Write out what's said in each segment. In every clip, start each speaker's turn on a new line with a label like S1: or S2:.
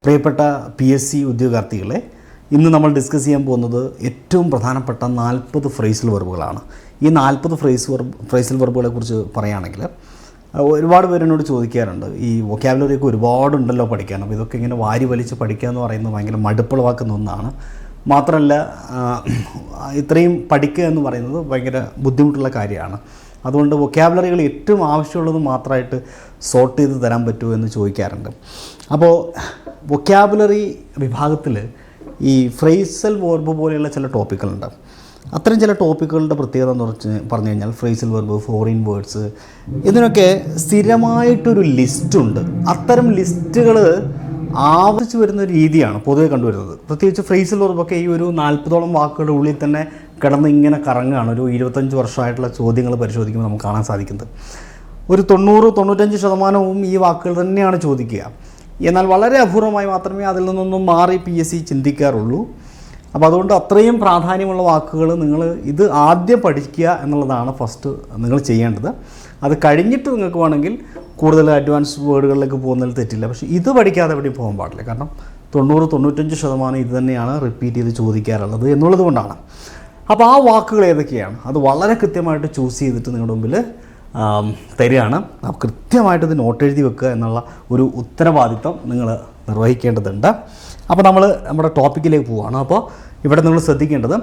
S1: പ്രിയപ്പെട്ട PSC ഉദ്യോഗാർത്ഥികളെ, ഇന്ന് നമ്മൾ ഡിസ്കസ് ചെയ്യാൻ പോകുന്നത് ഏറ്റവും പ്രധാനപ്പെട്ട 40 ഫ്രേസൽ വെർബുകളാണ്. ഈ 40 ഫ്രേസൽ വെർബുകളെ കുറിച്ച് പറയുകയാണെങ്കിൽ ഒരുപാട് പേര് എന്നോട് ചോദിക്കാറുണ്ട്, ഈ വൊക്കാബുലറിയൊക്കെ ഒരുപാടുണ്ടല്ലോ പഠിക്കാൻ, അപ്പോൾ ഇതൊക്കെ ഇങ്ങനെ വാരി വലിച്ച് പഠിക്കുക എന്ന് പറയുന്നത് ഭയങ്കര മടുപ്പുളവാക്കുന്ന ഒന്നാണ്. മാത്രമല്ല ഇത്രയും പഠിക്കുക എന്ന് പറയുന്നത് ഭയങ്കര ബുദ്ധിമുട്ടുള്ള കാര്യമാണ്. അതുകൊണ്ട് വൊക്കാബുലറികൾ ഏറ്റവും ആവശ്യമുള്ളത് മാത്രമായിട്ട് സോർട്ട് ചെയ്ത് തരാൻ പറ്റുമോ എന്ന് ചോദിക്കാറുണ്ട്. അപ്പോൾ വൊക്കാബുലറി വിഭാഗത്തിൽ ഈ ഫ്രേസൽ വെർബ് പോലെയുള്ള ചില ടോപ്പിക്കുകളുണ്ട്. അത്തരം ചില ടോപ്പിക്കുകളുടെ പ്രത്യേകത എന്ന് പറഞ്ഞു കഴിഞ്ഞാൽ ഫ്രേസൽ വെർബ്, ഫോറിൻ വേർഡ്സ്, ഇതിനൊക്കെ സ്ഥിരമായിട്ടൊരു ലിസ്റ്റുണ്ട്. അത്തരം ലിസ്റ്റുകൾ ആവർത്തിച്ച് വരുന്ന ഒരു രീതിയാണ് പൊതുവെ കണ്ടുവരുന്നത്. പ്രത്യേകിച്ച് ഫ്രേസൽ വെർബൊക്കെ ഈ ഒരു 40ഓളം വാക്കുകളുടെ ഉള്ളിൽ തന്നെ കിടന്ന് ഇങ്ങനെ കറങ്ങുകയാണ്. ഒരു 25 വർഷമായിട്ടുള്ള ചോദ്യങ്ങൾ പരിശോധിക്കുമ്പോൾ നമുക്ക് കാണാൻ സാധിക്കുന്നത് ഒരു 90-95% ഈ വാക്കുകൾ തന്നെയാണ് ചോദിക്കുക. എന്നാൽ വളരെ അപൂർവമായി മാത്രമേ അതിൽ നിന്നൊന്നും മാറി PSC ചിന്തിക്കാറുള്ളൂ. അപ്പോൾ അതുകൊണ്ട് അത്രയും പ്രാധാന്യമുള്ള വാക്കുകൾ നിങ്ങൾ ഇത് ആദ്യം പഠിക്കുക എന്നുള്ളതാണ് ഫസ്റ്റ് നിങ്ങൾ ചെയ്യേണ്ടത്. അത് കഴിഞ്ഞിട്ട് നിങ്ങൾക്ക് വേണമെങ്കിൽ കൂടുതൽ അഡ്വാൻസ് വേർഡുകളിലേക്ക് പോകുന്നതിൽ തെറ്റില്ല. പക്ഷേ ഇത് പഠിക്കാതെ എവിടെയും പോകാൻ പാടില്ല. കാരണം 90-95% ഇത് തന്നെയാണ് റിപ്പീറ്റ് ചെയ്ത് ചോദിക്കാറുള്ളത് എന്നുള്ളത് കൊണ്ടാണ്. അപ്പോൾ ആ വാക്കുകൾ ഏതൊക്കെയാണ് അത് വളരെ കൃത്യമായിട്ട് ചൂസ് ചെയ്തിട്ട് നിങ്ങളുടെ മുമ്പിൽ തരികയാണ്. കൃത്യമായിട്ട് ഇത് നോട്ട് എഴുതി വെക്കുക എന്നുള്ള ഒരു ഉത്തരവാദിത്വം നിങ്ങൾ നിർവഹിക്കേണ്ടതുണ്ട്. അപ്പോൾ നമ്മൾ നമ്മുടെ ടോപ്പിക്കിലേക്ക് പോവുകയാണ്. അപ്പോൾ ഇവിടെ നിങ്ങൾ ശ്രദ്ധിക്കേണ്ടത്,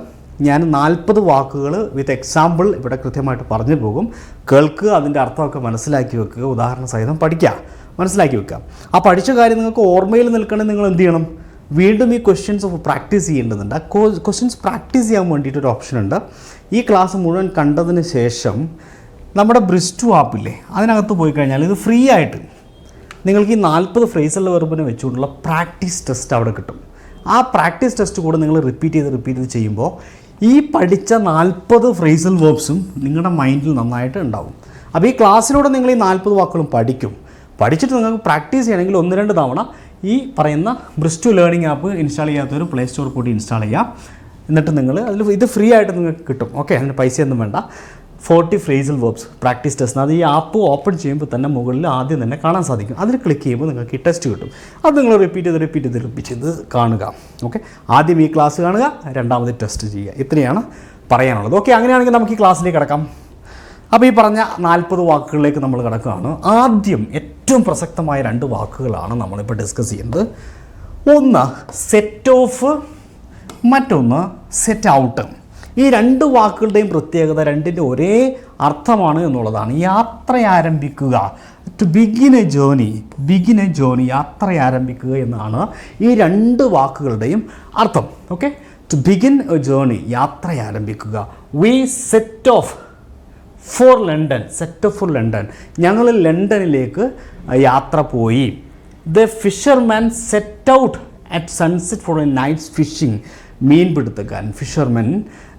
S1: ഞാൻ 40 വാക്കുകൾ വിത്ത് എക്സാമ്പിൾ ഇവിടെ കൃത്യമായിട്ട് പറഞ്ഞു പോകും. കേൾക്കുക, അതിൻ്റെ അർത്ഥമൊക്കെ മനസ്സിലാക്കി വെക്കുക, ഉദാഹരണ സഹിതം പഠിക്കുക, മനസ്സിലാക്കി വെക്കുക. ആ പഠിച്ച കാര്യം നിങ്ങൾക്ക് ഓർമ്മയിൽ നിൽക്കണമെങ്കിൽ നിങ്ങൾ എന്ത് ചെയ്യണം? വീണ്ടും ഈ ക്വസ്റ്റ്യൻസ് പ്രാക്ടീസ് ചെയ്യേണ്ടതുണ്ട്. ആ ക്വസ്റ്റ്യൻസ് പ്രാക്ടീസ് ചെയ്യാൻ വേണ്ടിയിട്ടൊരു ഓപ്ഷൻ ഉണ്ട്. ഈ ക്ലാസ് മുഴുവൻ കണ്ടതിന് ശേഷം നമ്മുടെ ബ്രിസ്റ്റു ആപ്പില്ലേ, അതിനകത്ത് പോയി കഴിഞ്ഞാൽ ഇത് ഫ്രീ ആയിട്ട് നിങ്ങൾക്ക് ഈ 40 ഫ്രേസൽ വെർബിനെ വെച്ചുകൊണ്ടുള്ള പ്രാക്ടീസ് ടെസ്റ്റ് അവിടെ കിട്ടും. ആ പ്രാക്ടീസ് ടെസ്റ്റ് കൂടെ നിങ്ങൾ റിപ്പീറ്റ് ചെയ്ത് ചെയ്യുമ്പോൾ ഈ പഠിച്ച 40 ഫ്രേസൽ വെർബ്സും നിങ്ങളുടെ മൈൻഡിൽ നന്നായിട്ട് ഉണ്ടാവും. അപ്പോൾ ഈ ക്ലാസ്സിലൂടെ നിങ്ങൾ ഈ 40 വാക്കുകളും പഠിച്ചിട്ട് നിങ്ങൾക്ക് പ്രാക്ടീസ് ചെയ്യണമെങ്കിൽ 1-2 തവണ ഈ പറയുന്ന ബ്രിസ്റ്റു ലേണിംഗ് ആപ്പ് ഇൻസ്റ്റാൾ ചെയ്യാത്തൊരു പ്ലേ സ്റ്റോർ കൂടി ഇൻസ്റ്റാൾ ചെയ്യുക. എന്നിട്ട് നിങ്ങൾ അതിൽ ഇത് ഫ്രീ ആയിട്ട് നിങ്ങൾക്ക് കിട്ടും. ഓക്കെ, അതിന് പൈസയൊന്നും വേണ്ട. 40 ഫ്രേസൽ വെർബ്സ് പ്രാക്ടീസ് ടെസ്റ്റ്, അത് ഈ ആപ്പ് ഓപ്പൺ ചെയ്യുമ്പോൾ തന്നെ മുകളിൽ ആദ്യം തന്നെ കാണാൻ സാധിക്കും. അതിൽ ക്ലിക്ക് ചെയ്യുമ്പോൾ നിങ്ങൾക്ക് ഈ ടെസ്റ്റ് കിട്ടും. അത് നിങ്ങൾ റിപ്പീറ്റ് ചെയ്ത് കാണുക. ഓക്കെ, ആദ്യം ഈ ക്ലാസ് കാണുക, രണ്ടാമത് ടെസ്റ്റ് ചെയ്യുക. ഇത്രയാണ് പറയാനുള്ളത്. ഓക്കെ, അങ്ങനെയാണെങ്കിൽ നമുക്ക് ഈ ക്ലാസ്സിലേക്ക് കിടക്കാം. അപ്പോൾ ഈ പറഞ്ഞ 40 വാക്കുകളിലേക്ക് നമ്മൾ കിടക്കുകയാണ്. ആദ്യം ഏറ്റവും പ്രസക്തമായ 2 വാക്കുകളാണ് നമ്മളിപ്പോൾ ഡിസ്കസ് ചെയ്യുന്നത്. ഒന്ന് സെറ്റ് ഓഫ്, മറ്റൊന്ന് സെറ്റ് ഔട്ട്. ഈ 2 വാക്കുകളുടെയും പ്രത്യേകത രണ്ടിൻ്റെ ഒരേ അർത്ഥമാണ് എന്നുള്ളതാണ്. യാത്ര ആരംഭിക്കുക, ടു ബിഗിൻ എ ജേർണി, യാത്ര ആരംഭിക്കുക എന്നാണ് ഈ 2 വാക്കുകളുടെയും അർത്ഥം. Okay, to begin a journey, യാത്ര ആരംഭിക്കുക. We set off for London, ഞങ്ങൾ ലണ്ടനിലേക്ക് യാത്ര പോയി. The fisherman set out at sunset for a night's fishing. മീൻപിടുത്തക്കാരൻ, ഫിഷർമെൻ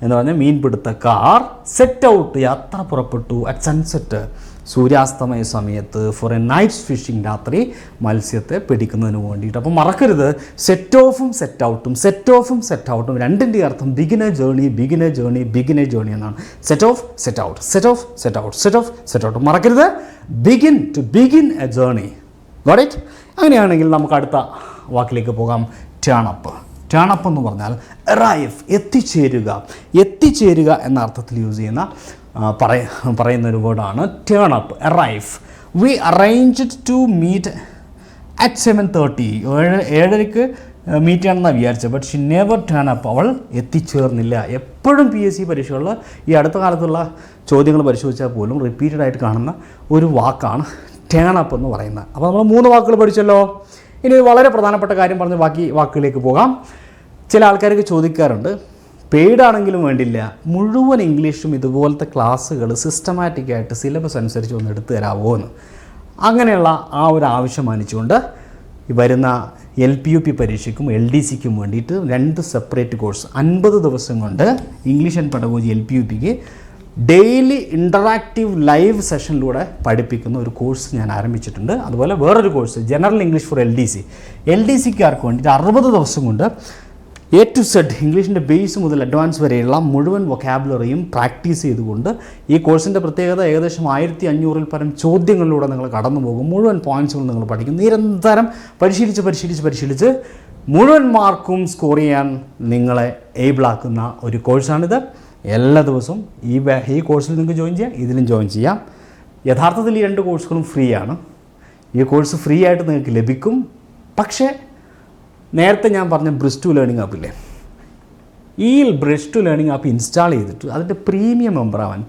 S1: എന്ന് പറഞ്ഞാൽ മീൻപിടുത്തക്കാർ, സെറ്റ് ഔട്ട് യാത്ര പുറപ്പെട്ടു, അറ്റ് സൺസെറ്റ് സൂര്യാസ്തമയ സമയത്ത്, ഫോർ എ നൈറ്റ്സ് ഫിഷിംഗ് രാത്രി മത്സ്യത്തെ പിടിക്കുന്നതിന് വേണ്ടിയിട്ട്. അപ്പോൾ മറക്കരുത്, സെറ്റ് ഓഫും സെറ്റ് ഔട്ടും രണ്ടിൻ്റെ അർത്ഥം ബിഗിൻ എ ജേർണി എന്നാണ്. Set off, set out. മറക്കരുത്, to begin a journey. Got it? അങ്ങനെയാണെങ്കിൽ നമുക്ക് അടുത്ത വാക്കിലേക്ക് പോകാം. ടേൺ അപ്പ് എന്ന് പറഞ്ഞാൽ അറൈവ്, എത്തിച്ചേരുക എന്ന അർത്ഥത്തിൽ യൂസ് ചെയ്യുന്ന പറയുന്നൊരു വേർഡാണ് turn up, arrive. We arranged to meet at 7:30. 7:30 meet ചെയ്യണമെന്നാണ് വിചാരിച്ചത്. But she never turn up, അവൾ എത്തിച്ചേർന്നില്ല. എപ്പോഴും PSC പരീക്ഷകളിൽ ഈ അടുത്ത കാലത്തുള്ള ചോദ്യങ്ങൾ പരിശോധിച്ചാൽ പോലും റിപ്പീറ്റഡ് ആയിട്ട് കാണുന്ന ഒരു വാക്കാണ് ടേൺ അപ്പ് എന്ന് പറയുന്നത്. അപ്പോൾ നമ്മൾ 3 വാക്കുകൾ പഠിച്ചല്ലോ. ഇനി വളരെ പ്രധാനപ്പെട്ട കാര്യം പറഞ്ഞ് ബാക്കി വാക്കുകളിലേക്ക് പോകാം. ചില ആൾക്കാർക്ക് ചോദിക്കാറുണ്ട്, പെയ്ഡാണെങ്കിലും വേണ്ടില്ല, മുഴുവൻ ഇംഗ്ലീഷും ഇതുപോലത്തെ ക്ലാസ്സുകൾ സിസ്റ്റമാറ്റിക്കായിട്ട് സിലബസ് അനുസരിച്ച് ഒന്ന് എടുത്തു തരാമോ എന്ന്. അങ്ങനെയുള്ള ആ ഒരു ആവശ്യം മാനിച്ചുകൊണ്ട് വരുന്ന LPUP പരീക്ഷയ്ക്കും LDCക്കും വേണ്ടിയിട്ട് 2 സെപ്പറേറ്റ് കോഴ്സ് 50 ദിവസം കൊണ്ട് ഇംഗ്ലീഷ് ആൻഡ് പെഡഗോജി LPUPക്ക് ഡെയിലി ഇൻ്ററാക്റ്റീവ് ലൈവ് സെഷനിലൂടെ പഠിപ്പിക്കുന്ന ഒരു കോഴ്സ് ഞാൻ ആരംഭിച്ചിട്ടുണ്ട്. അതുപോലെ വേറൊരു കോഴ്സ് ജനറൽ ഇംഗ്ലീഷ് ഫോർ LDCക്കാർക്ക് വേണ്ടിയിട്ട് 60 ദിവസം കൊണ്ട് എ ടു സെഡ് ഇംഗ്ലീഷിൻ്റെ ബേസ് മുതൽ അഡ്വാൻസ് വരെയുള്ള മുഴുവൻ വൊക്കാബുലറിയും പ്രാക്ടീസ് ചെയ്തുകൊണ്ട് ഈ കോഴ്സിൻ്റെ പ്രത്യേകത ഏകദേശം 1500-ൽ പരം ചോദ്യങ്ങളിലൂടെ നിങ്ങൾ കടന്നു പോകും. മുഴുവൻ പോയിൻറ്റ്സുകൾ നിങ്ങൾ പഠിക്കും. നിരന്തരം പരിശീലിച്ച് മുഴുവൻ മാർക്കും സ്കോർ ചെയ്യാൻ നിങ്ങളെ ഏബിളാക്കുന്ന ഒരു കോഴ്സാണിത്. എല്ലാ ദിവസവും ഈ കോഴ്സിൽ നിങ്ങൾക്ക് ജോയിൻ ചെയ്യാം, ഇതിലും ജോയിൻ ചെയ്യാം. യഥാർത്ഥത്തിൽ ഈ 2 കോഴ്സുകളും ഫ്രീ ആണ്. ഈ കോഴ്സ് ഫ്രീ ആയിട്ട് നിങ്ങൾക്ക് ലഭിക്കും. പക്ഷേ നേരത്തെ ഞാൻ പറഞ്ഞ ബ്രിഡ്ജ് ടു ലേണിംഗ് ആപ്പില്ലേ, ഈ Bridge to Learning app install ചെയ്തിട്ട് അതിൻ്റെ പ്രീമിയം മെമ്പർ ആവാൻ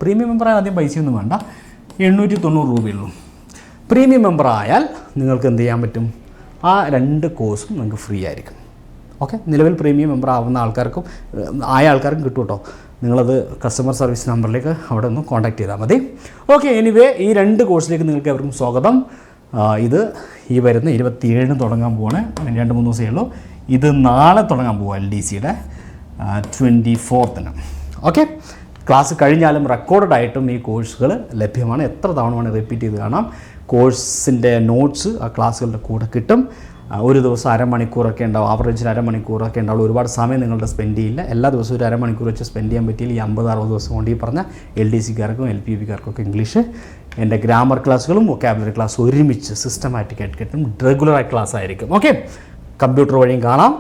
S1: ആദ്യം പൈസയൊന്നും വേണ്ട, 890 രൂപയുള്ളൂ. പ്രീമിയം മെമ്പർ ആയാൽ നിങ്ങൾക്ക് എന്ത് ചെയ്യാൻ പറ്റും, ആ 2 കോഴ്സും നിങ്ങൾക്ക് ഫ്രീ ആയിരിക്കും. ഓക്കെ, നിലവിൽ പ്രീമിയം മെമ്പർ ആവുന്ന ആൾക്കാർക്കും ആൾക്കാർക്കും കിട്ടും കേട്ടോ. നിങ്ങളത് കസ്റ്റമർ സർവീസ് നമ്പറിലേക്ക് അവിടെ ഒന്ന് കോൺടാക്ട് ചെയ്താൽ മതി. ഓക്കെ, എനിവേ ഈ 2 കോഴ്സിലേക്ക് നിങ്ങൾക്ക് എവർക്കും സ്വാഗതം. ഇത് ഈ വരുന്ന 27 തുടങ്ങാൻ പോവാണ്. 2-3 ദിവസമേ ഉള്ളൂ. ഇത് നാളെ തുടങ്ങാൻ പോവുക LDCയുടെ 24th. ഓക്കെ, ക്ലാസ് കഴിഞ്ഞാലും റെക്കോർഡഡ് ആയിട്ടും ഈ കോഴ്സുകൾ ലഭ്യമാണ്. എത്ര തവണ വേണം റിപ്പീറ്റ് ചെയ്ത് കാണാം. കോഴ്സിൻ്റെ നോട്ട്സ് ആ ക്ലാസ്സുകളുടെ കൂടെ കിട്ടും. ഒരു ദിവസം അരമണിക്കൂറൊക്കെ ഉണ്ടാവും, ആവറേജിൽ അരമണിക്കൂറൊക്കെ ഉണ്ടാവുള്ളൂ. ഒരുപാട് സമയം നിങ്ങളുടെ സ്പെൻഡ് ചെയ്യില്ല. എല്ലാ ദിവസവും ഒരു അരമണിക്കൂർ വെച്ച് സ്പെൻഡ് ചെയ്യാൻ പറ്റിയില്ല. ഈ 50-60 ദിവസം കൊണ്ട് ഈ പറഞ്ഞ LDCക്കാർക്കും LPUPക്കാർക്കൊക്കെ ഇംഗ്ലീഷ് എൻ്റെ ഗ്രാമർ ക്ലാസ്സുകളും വൊക്കാബുലറി ക്ലാസ് ഒരുമിച്ച് സിസ്റ്റമാറ്റിക് ആയിട്ട് കിട്ടും. റെഗുലറായി ക്ലാസ് ആയിരിക്കും. ഓക്കെ, കമ്പ്യൂട്ടർ വഴിയും കാണാം,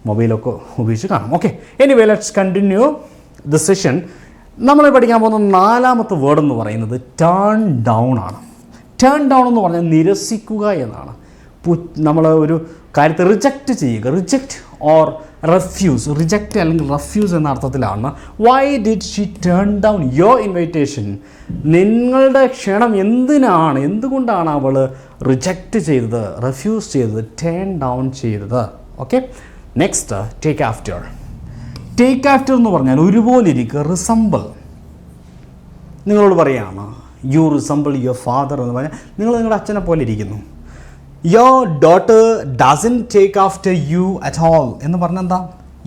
S1: മൊബൈലൊക്കെ ഉപയോഗിച്ച് കാണാം. Okay, anyway let's continue the session. നമ്മൾ പഠിക്കാൻ പോകുന്ന 4ാമത്തെ വേർഡ് എന്ന് പറയുന്നത് ടേൺ ഡൗൺ ആണ്. ടേൺ ഡൗൺ എന്ന് പറഞ്ഞാൽ നിരസിക്കുക എന്നാണ്. നമ്മൾ ഒരു കാര്യത്തെ റിജക്റ്റ് ചെയ്യുക, റിജക്റ്റ് ഓർ റെഫ്യൂസ്. റിജക്റ്റ് അല്ലെങ്കിൽ റെഫ്യൂസ് എന്ന അർത്ഥത്തിലാണ്. Why did she turn down your invitation? നിങ്ങളുടെ ക്ഷണം എന്തുകൊണ്ടാണ് അവൾ റിജക്റ്റ് ചെയ്തത്, റെഫ്യൂസ് ചെയ്തത്, ടേൺ ഡൗൺ ചെയ്തത്? Okay, next take after. Take after എന്ന് പറഞ്ഞാൽ ഒരുപോലെ ഇരിക്കുക, റിസംബിൾ. നിങ്ങളോട് പറയുകയാണ് യു റിസംബിൾ യുവർ ഫാദർ എന്ന് പറഞ്ഞാൽ നിങ്ങൾ നിങ്ങളുടെ അച്ഛനെ പോലെ ഇരിക്കുന്നു. Your daughter doesn't take after you at all എന്ന് പറഞ്ഞാൽ എന്താ?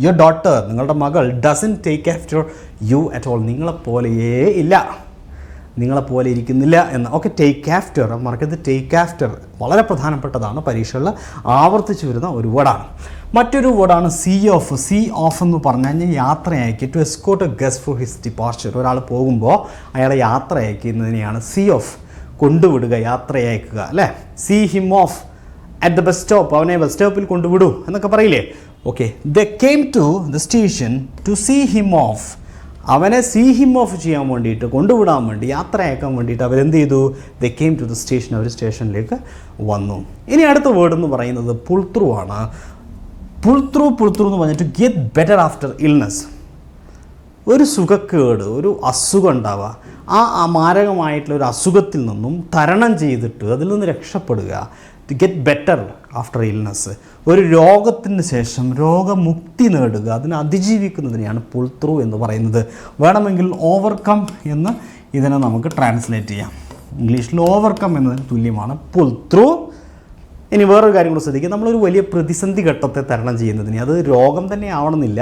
S1: യുവർ ഡോട്ടർ, നിങ്ങളുടെ മകൾ, doesn't take after you at all, നിങ്ങളെപ്പോലെയേ ഇല്ല, നിങ്ങളെപ്പോലെ ഇരിക്കുന്നില്ല എന്ന്. ഓക്കെ, ടേക്ക് ആഫ്റ്റർ മറക്കരുത്. ടേക്ക് ആഫ്റ്റർ വളരെ പ്രധാനപ്പെട്ടതാണ്, പരീക്ഷകളിൽ ആവർത്തിച്ച് വരുന്ന ഒരു വേർഡാണ്. മറ്റൊരു വേർഡാണ് സീ ഓഫ്. സീ ഓഫ് എന്ന് പറഞ്ഞു കഴിഞ്ഞാൽ യാത്ര അയക്കുക. To escort a guest for his departure. ഒരാൾ പോകുമ്പോൾ അയാളെ യാത്ര അയക്കുന്നതിനെയാണ് സീ ഓഫ്, കൊണ്ടുവിടുക, യാത്ര അയക്കുക അല്ലേ. See him off at the bus stop, അവനെ ബസ് സ്റ്റോപ്പിൽ കൊണ്ടുവിടൂ എന്നൊക്കെ പറയില്ലേ. Okay, they came to the station to see him off. അവനെ സീ ഹിം ഓഫ് ചെയ്യാൻ വേണ്ടിയിട്ട്, കൊണ്ടുവിടാൻ വേണ്ടി, യാത്ര അയക്കാൻ വേണ്ടിയിട്ട് അവരെന്ത് ചെയ്തു? They came to the station, അവർ സ്റ്റേഷനിലേക്ക് വന്നു. ഇനി അടുത്ത വേർഡ് എന്ന് പറയുന്നത് പുൾ ത്രൂ ആണ്. പുൾ ത്രൂ എന്ന് പറഞ്ഞാൽ to get better after illness. ഒരു സുഖക്കേട്, ഒരു അസുഖം ഉണ്ടാവുക, ആ മാരകമായിട്ടുള്ള ഒരു അസുഖത്തിൽ നിന്നും തരണം ചെയ്തിട്ട് അതിൽ നിന്ന് രക്ഷപ്പെടുക. To get better after illness. ഒരു രോഗത്തിന് ശേഷം രോഗമുക്തി നേടുക, അതിനെ അതിജീവിക്കുന്നതിനെയാണ് പുൾ ത്രൂ എന്ന് പറയുന്നത്. വേണമെങ്കിൽ ഓവർകം എന്ന് ഇതിനെ നമുക്ക് ട്രാൻസ്ലേറ്റ് ചെയ്യാം. ഇംഗ്ലീഷിൽ ഓവർകം എന്നതിന് തുല്യമാണ് പുൾ ത്രൂ. ഇനി വേറൊരു കാര്യം കൂടെ ശ്രദ്ധിക്കുക. നമ്മളൊരു വലിയ പ്രതിസന്ധി ഘട്ടത്തെ തരണം ചെയ്യുന്നതിന്, അത് രോഗം തന്നെ ആവണമെന്നില്ല,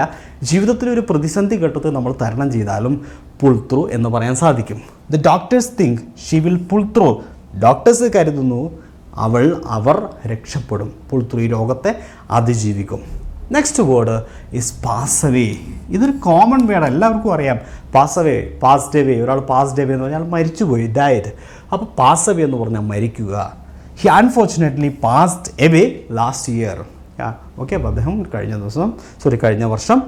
S1: ജീവിതത്തിലൊരു പ്രതിസന്ധി ഘട്ടത്തെ നമ്മൾ തരണം ചെയ്താലും പുൾ ത്രൂ എന്ന് പറയാൻ സാധിക്കും. The doctors think she will pull through. Doctors കരുതുന്നു അവർ രക്ഷപ്പെടും, പുൾ ത്രൂ, ഈ രോഗത്തെ അതിജീവിക്കും. Next word is pass away. ഇതൊരു കോമൺ വേർഡ്, എല്ലാവർക്കും അറിയാം. Pass away, passed away. ഒരാൾ പാസ്ഡ് അവേ എന്ന് പറഞ്ഞാൽ മരിച്ചുപോയി, ഡയഡ്. അപ്പോൾ പാസ് അവേ എന്ന് പറഞ്ഞാൽ മരിക്കുക. He unfortunately passed away last year. Okay, അപ്പോൾ അദ്ദേഹം കഴിഞ്ഞ വർഷം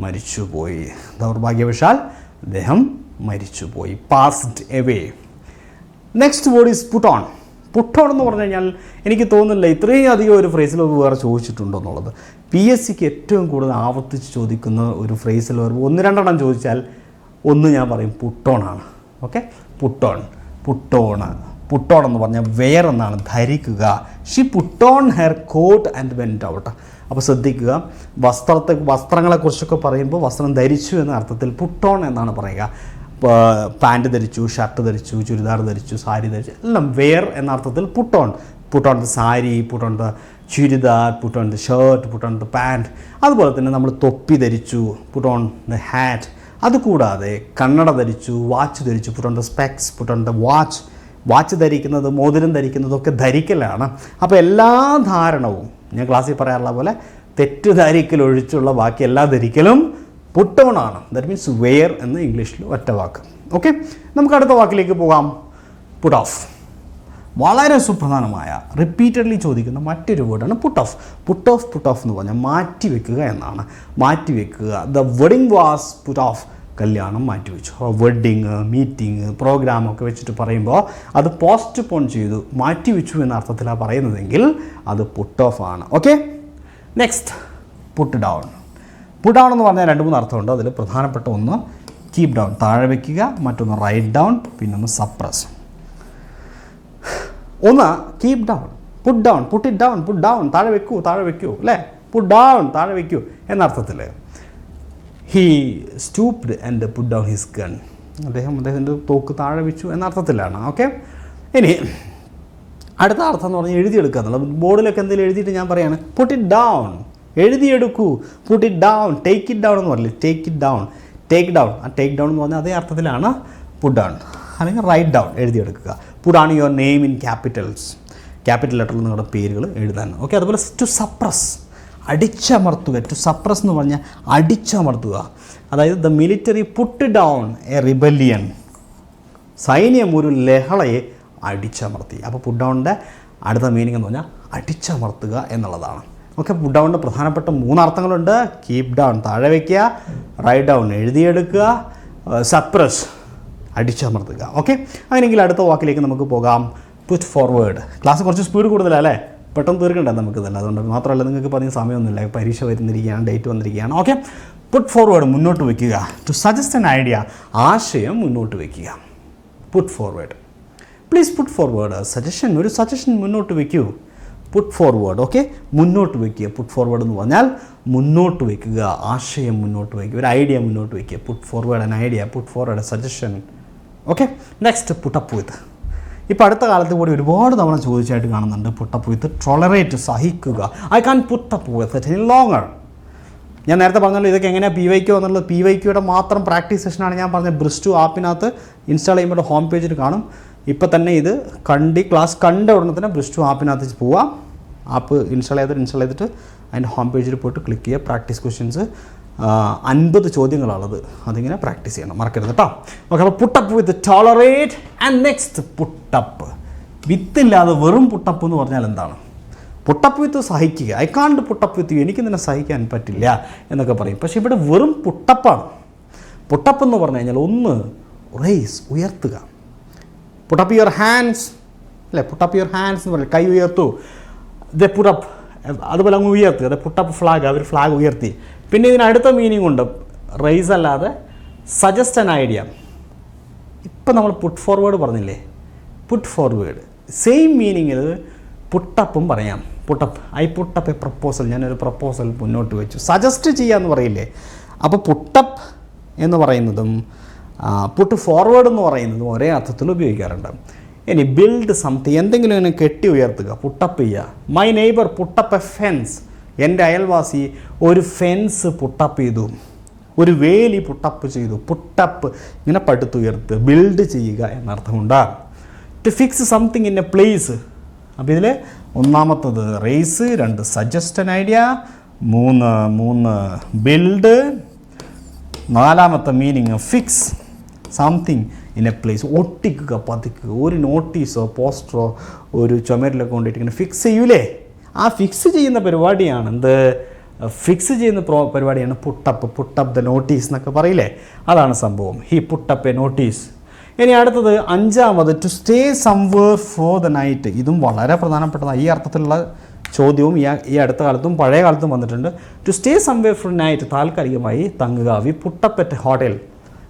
S1: മരിച്ചുപോയി. ദൗർഭാഗ്യവശാൽ അദ്ദേഹം മരിച്ചുപോയി. Passed away. Next word is put on. Puttu on എന്ന് പറഞ്ഞു കഴിഞ്ഞാൽ എനിക്ക് തോന്നുന്നില്ല ഇത്രയും അധികം ഒരു ഫ്രേസിൽ വേറെ ചോദിച്ചിട്ടുണ്ടോ എന്നുള്ളത്. PSCക്ക് ഏറ്റവും കൂടുതൽ ആവർത്തിച്ച് ചോദിക്കുന്ന ഒരു ഫ്രേസിൽ വേറെ 1-2 ചോദിച്ചാൽ ഒന്ന് ഞാൻ പറയും പുട്ട് ഓൺ ആണ്. ഓക്കെ, പുട്ട് ഓൺ എന്ന് പറഞ്ഞാൽ വെയർ എന്നാണ്, ധരിക്കുക. She put on her coat and went out. അപ്പോൾ ശ്രദ്ധിക്കുക, വസ്ത്രങ്ങളെക്കുറിച്ചൊക്കെ പറയുമ്പോൾ വസ്ത്രം ധരിച്ചു എന്ന അർത്ഥത്തിൽ പുട്ട് ഓൺ എന്നാണ് പറയുക. പാൻറ്റ് ധരിച്ചു, ഷർട്ട് ധരിച്ചു, ചുരിദാർ ധരിച്ചു, സാരി ധരിച്ചു, എല്ലാം വെയർ എന്ന അർത്ഥത്തിൽ put on the sari, put on the churidar, put on the shirt, put on the pant. അതുപോലെ തന്നെ നമ്മൾ തൊപ്പി ധരിച്ചു, പുട്ട് ഓൺ ദ ഹാറ്റ്. അതുകൂടാതെ കണ്ണട ധരിച്ചു, വാച്ച് ധരിച്ചു, put on the specs, put on the watch ധരിക്കുന്നത്, മോതിരം ധരിക്കുന്നതൊക്കെ ധരിക്കലാണ്. അപ്പോൾ എല്ലാ ധാരണവും ഞാൻ ക്ലാസ്സിൽ പറയാറുള്ള പോലെ തെറ്റുധാരിക്കൽ ഒഴിച്ചുള്ള ബാക്കി എല്ലാ ധരിക്കലും പുട്ട് ഡൗൺ ആണ്. ദാറ്റ് മീൻസ് വെയർ എന്ന് ഇംഗ്ലീഷിൽ ഒറ്റ വാക്ക്. ഓക്കെ, നമുക്ക് അടുത്ത വാക്കിലേക്ക് പോകാം. Put off. വളരെ സുപ്രധാനമായ റിപ്പീറ്റഡ്ലി ചോദിക്കുന്ന മറ്റൊരു വേർഡാണ് പുട്ട് ഓഫ്. പുട്ട് ഓഫ് എന്ന് പറഞ്ഞാൽ മാറ്റി വെക്കുക എന്നാണ്. മാറ്റി വെക്കുക. The wedding was put off. കല്യാണം മാറ്റിവെച്ചു. വെഡ്ഡിങ്, മീറ്റിംഗ്, പ്രോഗ്രാമൊക്കെ വെച്ചിട്ട് പറയുമ്പോൾ അത് പോസ്റ്റ്പോൺ ചെയ്തു, മാറ്റിവെച്ചു എന്ന അർത്ഥത്തിലാണ് പറയുന്നതെങ്കിൽ അത് പുട്ട് ഓഫ് ആണ്. Okay, next puttu down. Put down എന്ന് പറഞ്ഞാൽ 2-3 അർത്ഥമുണ്ട്. അതിൽ പ്രധാനപ്പെട്ട ഒന്ന് കീപ് ഡൗൺ, താഴെ വയ്ക്കുക. മറ്റൊന്ന് റൈറ്റ് ഡൗൺ, പിന്നൊന്ന് സപ്രസ്. ഒന്ന് keep down, put down, put it down, put down, താഴെ വെക്കൂ അല്ലേ, പുട്ട് ഡൗൺ, താഴെ വയ്ക്കൂ എന്നർത്ഥത്തിൽ. He stooped and put down his gun. അദ്ദേഹത്തിൻ്റെ തോക്ക് താഴെ വെച്ചു എന്നർത്ഥത്തിലാണ്. ഓക്കെ, ഇനി അടുത്ത അർത്ഥം എന്ന് പറഞ്ഞാൽ എഴുതിയെടുക്കുക എന്നുള്ളത്. ബോർഡിലൊക്കെ എന്തെങ്കിലും എഴുതിയിട്ട് ഞാൻ പറയാണ് പുട്ട് ഇറ്റ് ഡൗൺ, എഴുതിയെടുക്കൂ. Put it down, take it down എന്ന് പറയില്ലേ, take it down, take down. ആ ടേക്ക് ഡൗൺ എന്ന് പറഞ്ഞാൽ അതേ അർത്ഥത്തിലാണ് പുട്ട് ഡൗൺ. അല്ലെങ്കിൽ റൈറ്റ് ഡൗൺ, എഴുതിയെടുക്കുക. പുട്ട് ആണ് your name in capitals, capital ലെറ്ററിൽ നിങ്ങളുടെ പേരുകൾ എഴുതാൻ. ഓക്കെ, അതുപോലെ ടു സപ്രസ്, അടിച്ചമർത്തുക. ടു സപ്രസ് എന്ന് പറഞ്ഞാൽ അടിച്ചമർത്തുക. അതായത് the military put down a rebellion. സൈന്യം ഒരു ലഹളയെ അടിച്ചമർത്തി. അപ്പോൾ പുട്ട് ഡൗണിൻ്റെ അടുത്ത മീനിങ് എന്ന് പറഞ്ഞാൽ അടിച്ചമർത്തുക എന്നുള്ളതാണ്. ഓക്കെ, പുട്ട് ഡൗണിൻ്റെ പ്രധാനപ്പെട്ട 3 അർത്ഥങ്ങളുണ്ട്. കീപ് ഡൗൺ, താഴെ വയ്ക്കുക. റൈറ്റ് ഡൗൺ, എഴുതിയെടുക്കുക. സപ്രസ്, അടിച്ചമർത്തുക. ഓക്കെ, അങ്ങനെയെങ്കിൽ അടുത്ത വാക്കിലേക്ക് നമുക്ക് പോകാം. Put forward. ക്ലാസ് കുറച്ച് സ്പീഡ് കൂടുതലല്ലേ, പെട്ടെന്ന് തീർക്കണ്ടേ നമുക്കിതല്ല. അതുകൊണ്ട് മാത്രമല്ല, നിങ്ങൾക്ക് പറഞ്ഞ സമയമൊന്നുമില്ല, പരീക്ഷ വരുന്നിരിക്കുകയാണ്, ഡേറ്റ് വന്നിരിക്കുകയാണ്. ഓക്കെ, പുട്ട് ഫോർവേഡ്, മുന്നോട്ട് വയ്ക്കുക. ടു സജസ്റ്റ് ആൻ ഐഡിയ, ആശയം മുന്നോട്ട് വയ്ക്കുക. Put forward. Please put forward suggestion, ഒരു സജഷൻ മുന്നോട്ട് വയ്ക്കൂ. Put forward. ഓക്കെ, മുന്നോട്ട് വയ്ക്കുക. പുട്ട് ഫോർവേഡ് എന്ന് പറഞ്ഞാൽ മുന്നോട്ട് വയ്ക്കുക, ആശയം മുന്നോട്ട് വയ്ക്കുക, ഒരു ഐഡിയ മുന്നോട്ട് വയ്ക്കുക. Put forward an idea, put forward a suggestion. Okay, next put up with. ഇപ്പോൾ അടുത്ത കാലത്ത് കൂടി ഒരുപാട് തവണ ചോദിച്ചായിട്ട് കാണുന്നുണ്ട്. പുട്ടപ്പ് വിത്ത്, ടോളറേറ്റ്, സഹിക്കുക. I can put up with it any longer. ഞാൻ നേരത്തെ പറഞ്ഞല്ലോ ഇതൊക്കെ എങ്ങനെയാണ് PYQ എന്നുള്ളത്. PYQയുടെ മാത്രം പ്രാക്ടീസ് സെഷനാണ് ഞാൻ പറഞ്ഞത്. ബ്രിസ്റ്റു ആപ്പിനകത്ത് ഇൻസ്റ്റാൾ ചെയ്യുമ്പോൾ ഹോം പേജിൽ കാണും. ഇപ്പോൾ തന്നെ ഇത് ക്ലാസ് കണ്ട ഉടനെ തന്നെ ബ്രിസ്റ്റു ആപ്പിനകത്ത് പോവാം. ആപ്പ് ഇൻസ്റ്റാൾ ചെയ്തിട്ട് അതിൻ്റെ ഹോം പേജിൽ പോയിട്ട് ക്ലിക്ക് ചെയ്യുക. പ്രാക്ടീസ് ക്വസ്റ്റ്യൻസ് 50 ചോദ്യങ്ങളാണത്. അതിങ്ങനെ പ്രാക്ടീസ് ചെയ്യണം, മറക്കരുത് കേട്ടോ. ഓക്കെ, അപ്പോൾ put up with, tolerate. And next put up. വിത്തില്ലാതെ വെറും പുട്ടപ്പ് എന്ന് പറഞ്ഞാൽ എന്താണ്? പുട്ടപ്പ് വിത്ത് സഹിക്കുക. I can't put up with you, എനിക്ക് നിന്നെ സഹിക്കാൻ പറ്റില്ല എന്നൊക്കെ പറയും. പക്ഷേ ഇവിടെ വെറും പുട്ടപ്പാണ്. പുട്ടപ്പ് എന്ന് പറഞ്ഞു കഴിഞ്ഞാൽ ഒന്ന് റേസ്, ഉയർത്തുക. പുട്ടപ്പ് യുവർ ഹാൻഡ്സ് അല്ലേ, പുട്ടപ്പ് യുവർ ഹാൻഡ്സ് എന്ന് പറയും, കൈ ഉയർത്തു. ദ പുട്ടപ്പ്, അതുപോലെ അങ്ങ് ഉയർത്തി. അത് പുട്ടപ്പ് ഫ്ലാഗ്, അവർ ഫ്ലാഗ് ഉയർത്തി. പിന്നെ ഇതിനടുത്ത മീനിങ് ഉണ്ട്, റേസ് അല്ലാതെ സജസ്റ്റ് ആൻ ഐഡിയ. ഇപ്പം നമ്മൾ പുട്ട് ഫോർവേഡ് പറഞ്ഞില്ലേ, പുട്ട് ഫോർവേഡ് സെയിം മീനിങ്ങിൽ പുട്ടപ്പും പറയാം. Put up, I put up A proposal, ഞാനൊരു പ്രപ്പോസൽ മുന്നോട്ട് വെച്ചു. സജസ്റ്റ് ചെയ്യാമെന്ന് പറയില്ലേ. അപ്പോൾ പുട്ടപ്പ് എന്ന് പറയുന്നതും പുട്ട് ഫോർവേഡ് എന്ന് പറയുന്നതും ഒരേ അർത്ഥത്തിൽ ഉപയോഗിക്കാറുണ്ട്. ഇനി ബിൽഡ് സംതിങ്, എന്തെങ്കിലും ഇങ്ങനെ കെട്ടി ഉയർത്തുക, പുട്ടപ്പ് ചെയ്യുക. My neighbour put up A fence, എൻ്റെ അയൽവാസി ഒരു ഫെൻസ് പുട്ടപ്പ് ചെയ്തു, ഒരു വേലി പുട്ടപ്പ് ചെയ്തു. പുട്ടപ്പ് ഇങ്ങനെ പടുത്തുയർത്തുക, ബിൽഡ് ചെയ്യുക എന്നർത്ഥമുണ്ട്. To fix something in a place. അപ്പോൾ ഇതിൽ ഒന്നാമത്തത് raise, 2 suggest an idea, 3 build, 4ാമത്തെ meaning fix something in a place. ഒട്ടിക്കുക, പതിക്കുക. ഒരു നോട്ടീസോ പോസ്റ്ററോ ഒരു ചുമരിലൊക്കെ കൊണ്ടിട്ട് ഇങ്ങനെ ഫിക്സ് ചെയ്യൂലേ, ആ ഫിക്സ് ചെയ്യുന്ന പരിപാടിയാണ് എന്ത്, ഫിക്സ് ചെയ്യുന്ന പരിപാടിയാണ് പുട്ടപ്പ്. പുട്ടപ്പ് ദ നോട്ടീസ് എന്നൊക്കെ പറയില്ലേ, അതാണ് സംഭവം. He put up a notice. ഇനി അടുത്തത് 5ാമത് to stay somewhere for the night. ഇതും വളരെ പ്രധാനപ്പെട്ടതാണ്. ഈ അർത്ഥത്തിലുള്ള ചോദ്യവും ഈ അടുത്ത കാലത്തും പഴയ കാലത്തും വന്നിട്ടുണ്ട്. To stay somewhere for night, താൽക്കാലികമായി തങ്ങുക. We put up at hotel.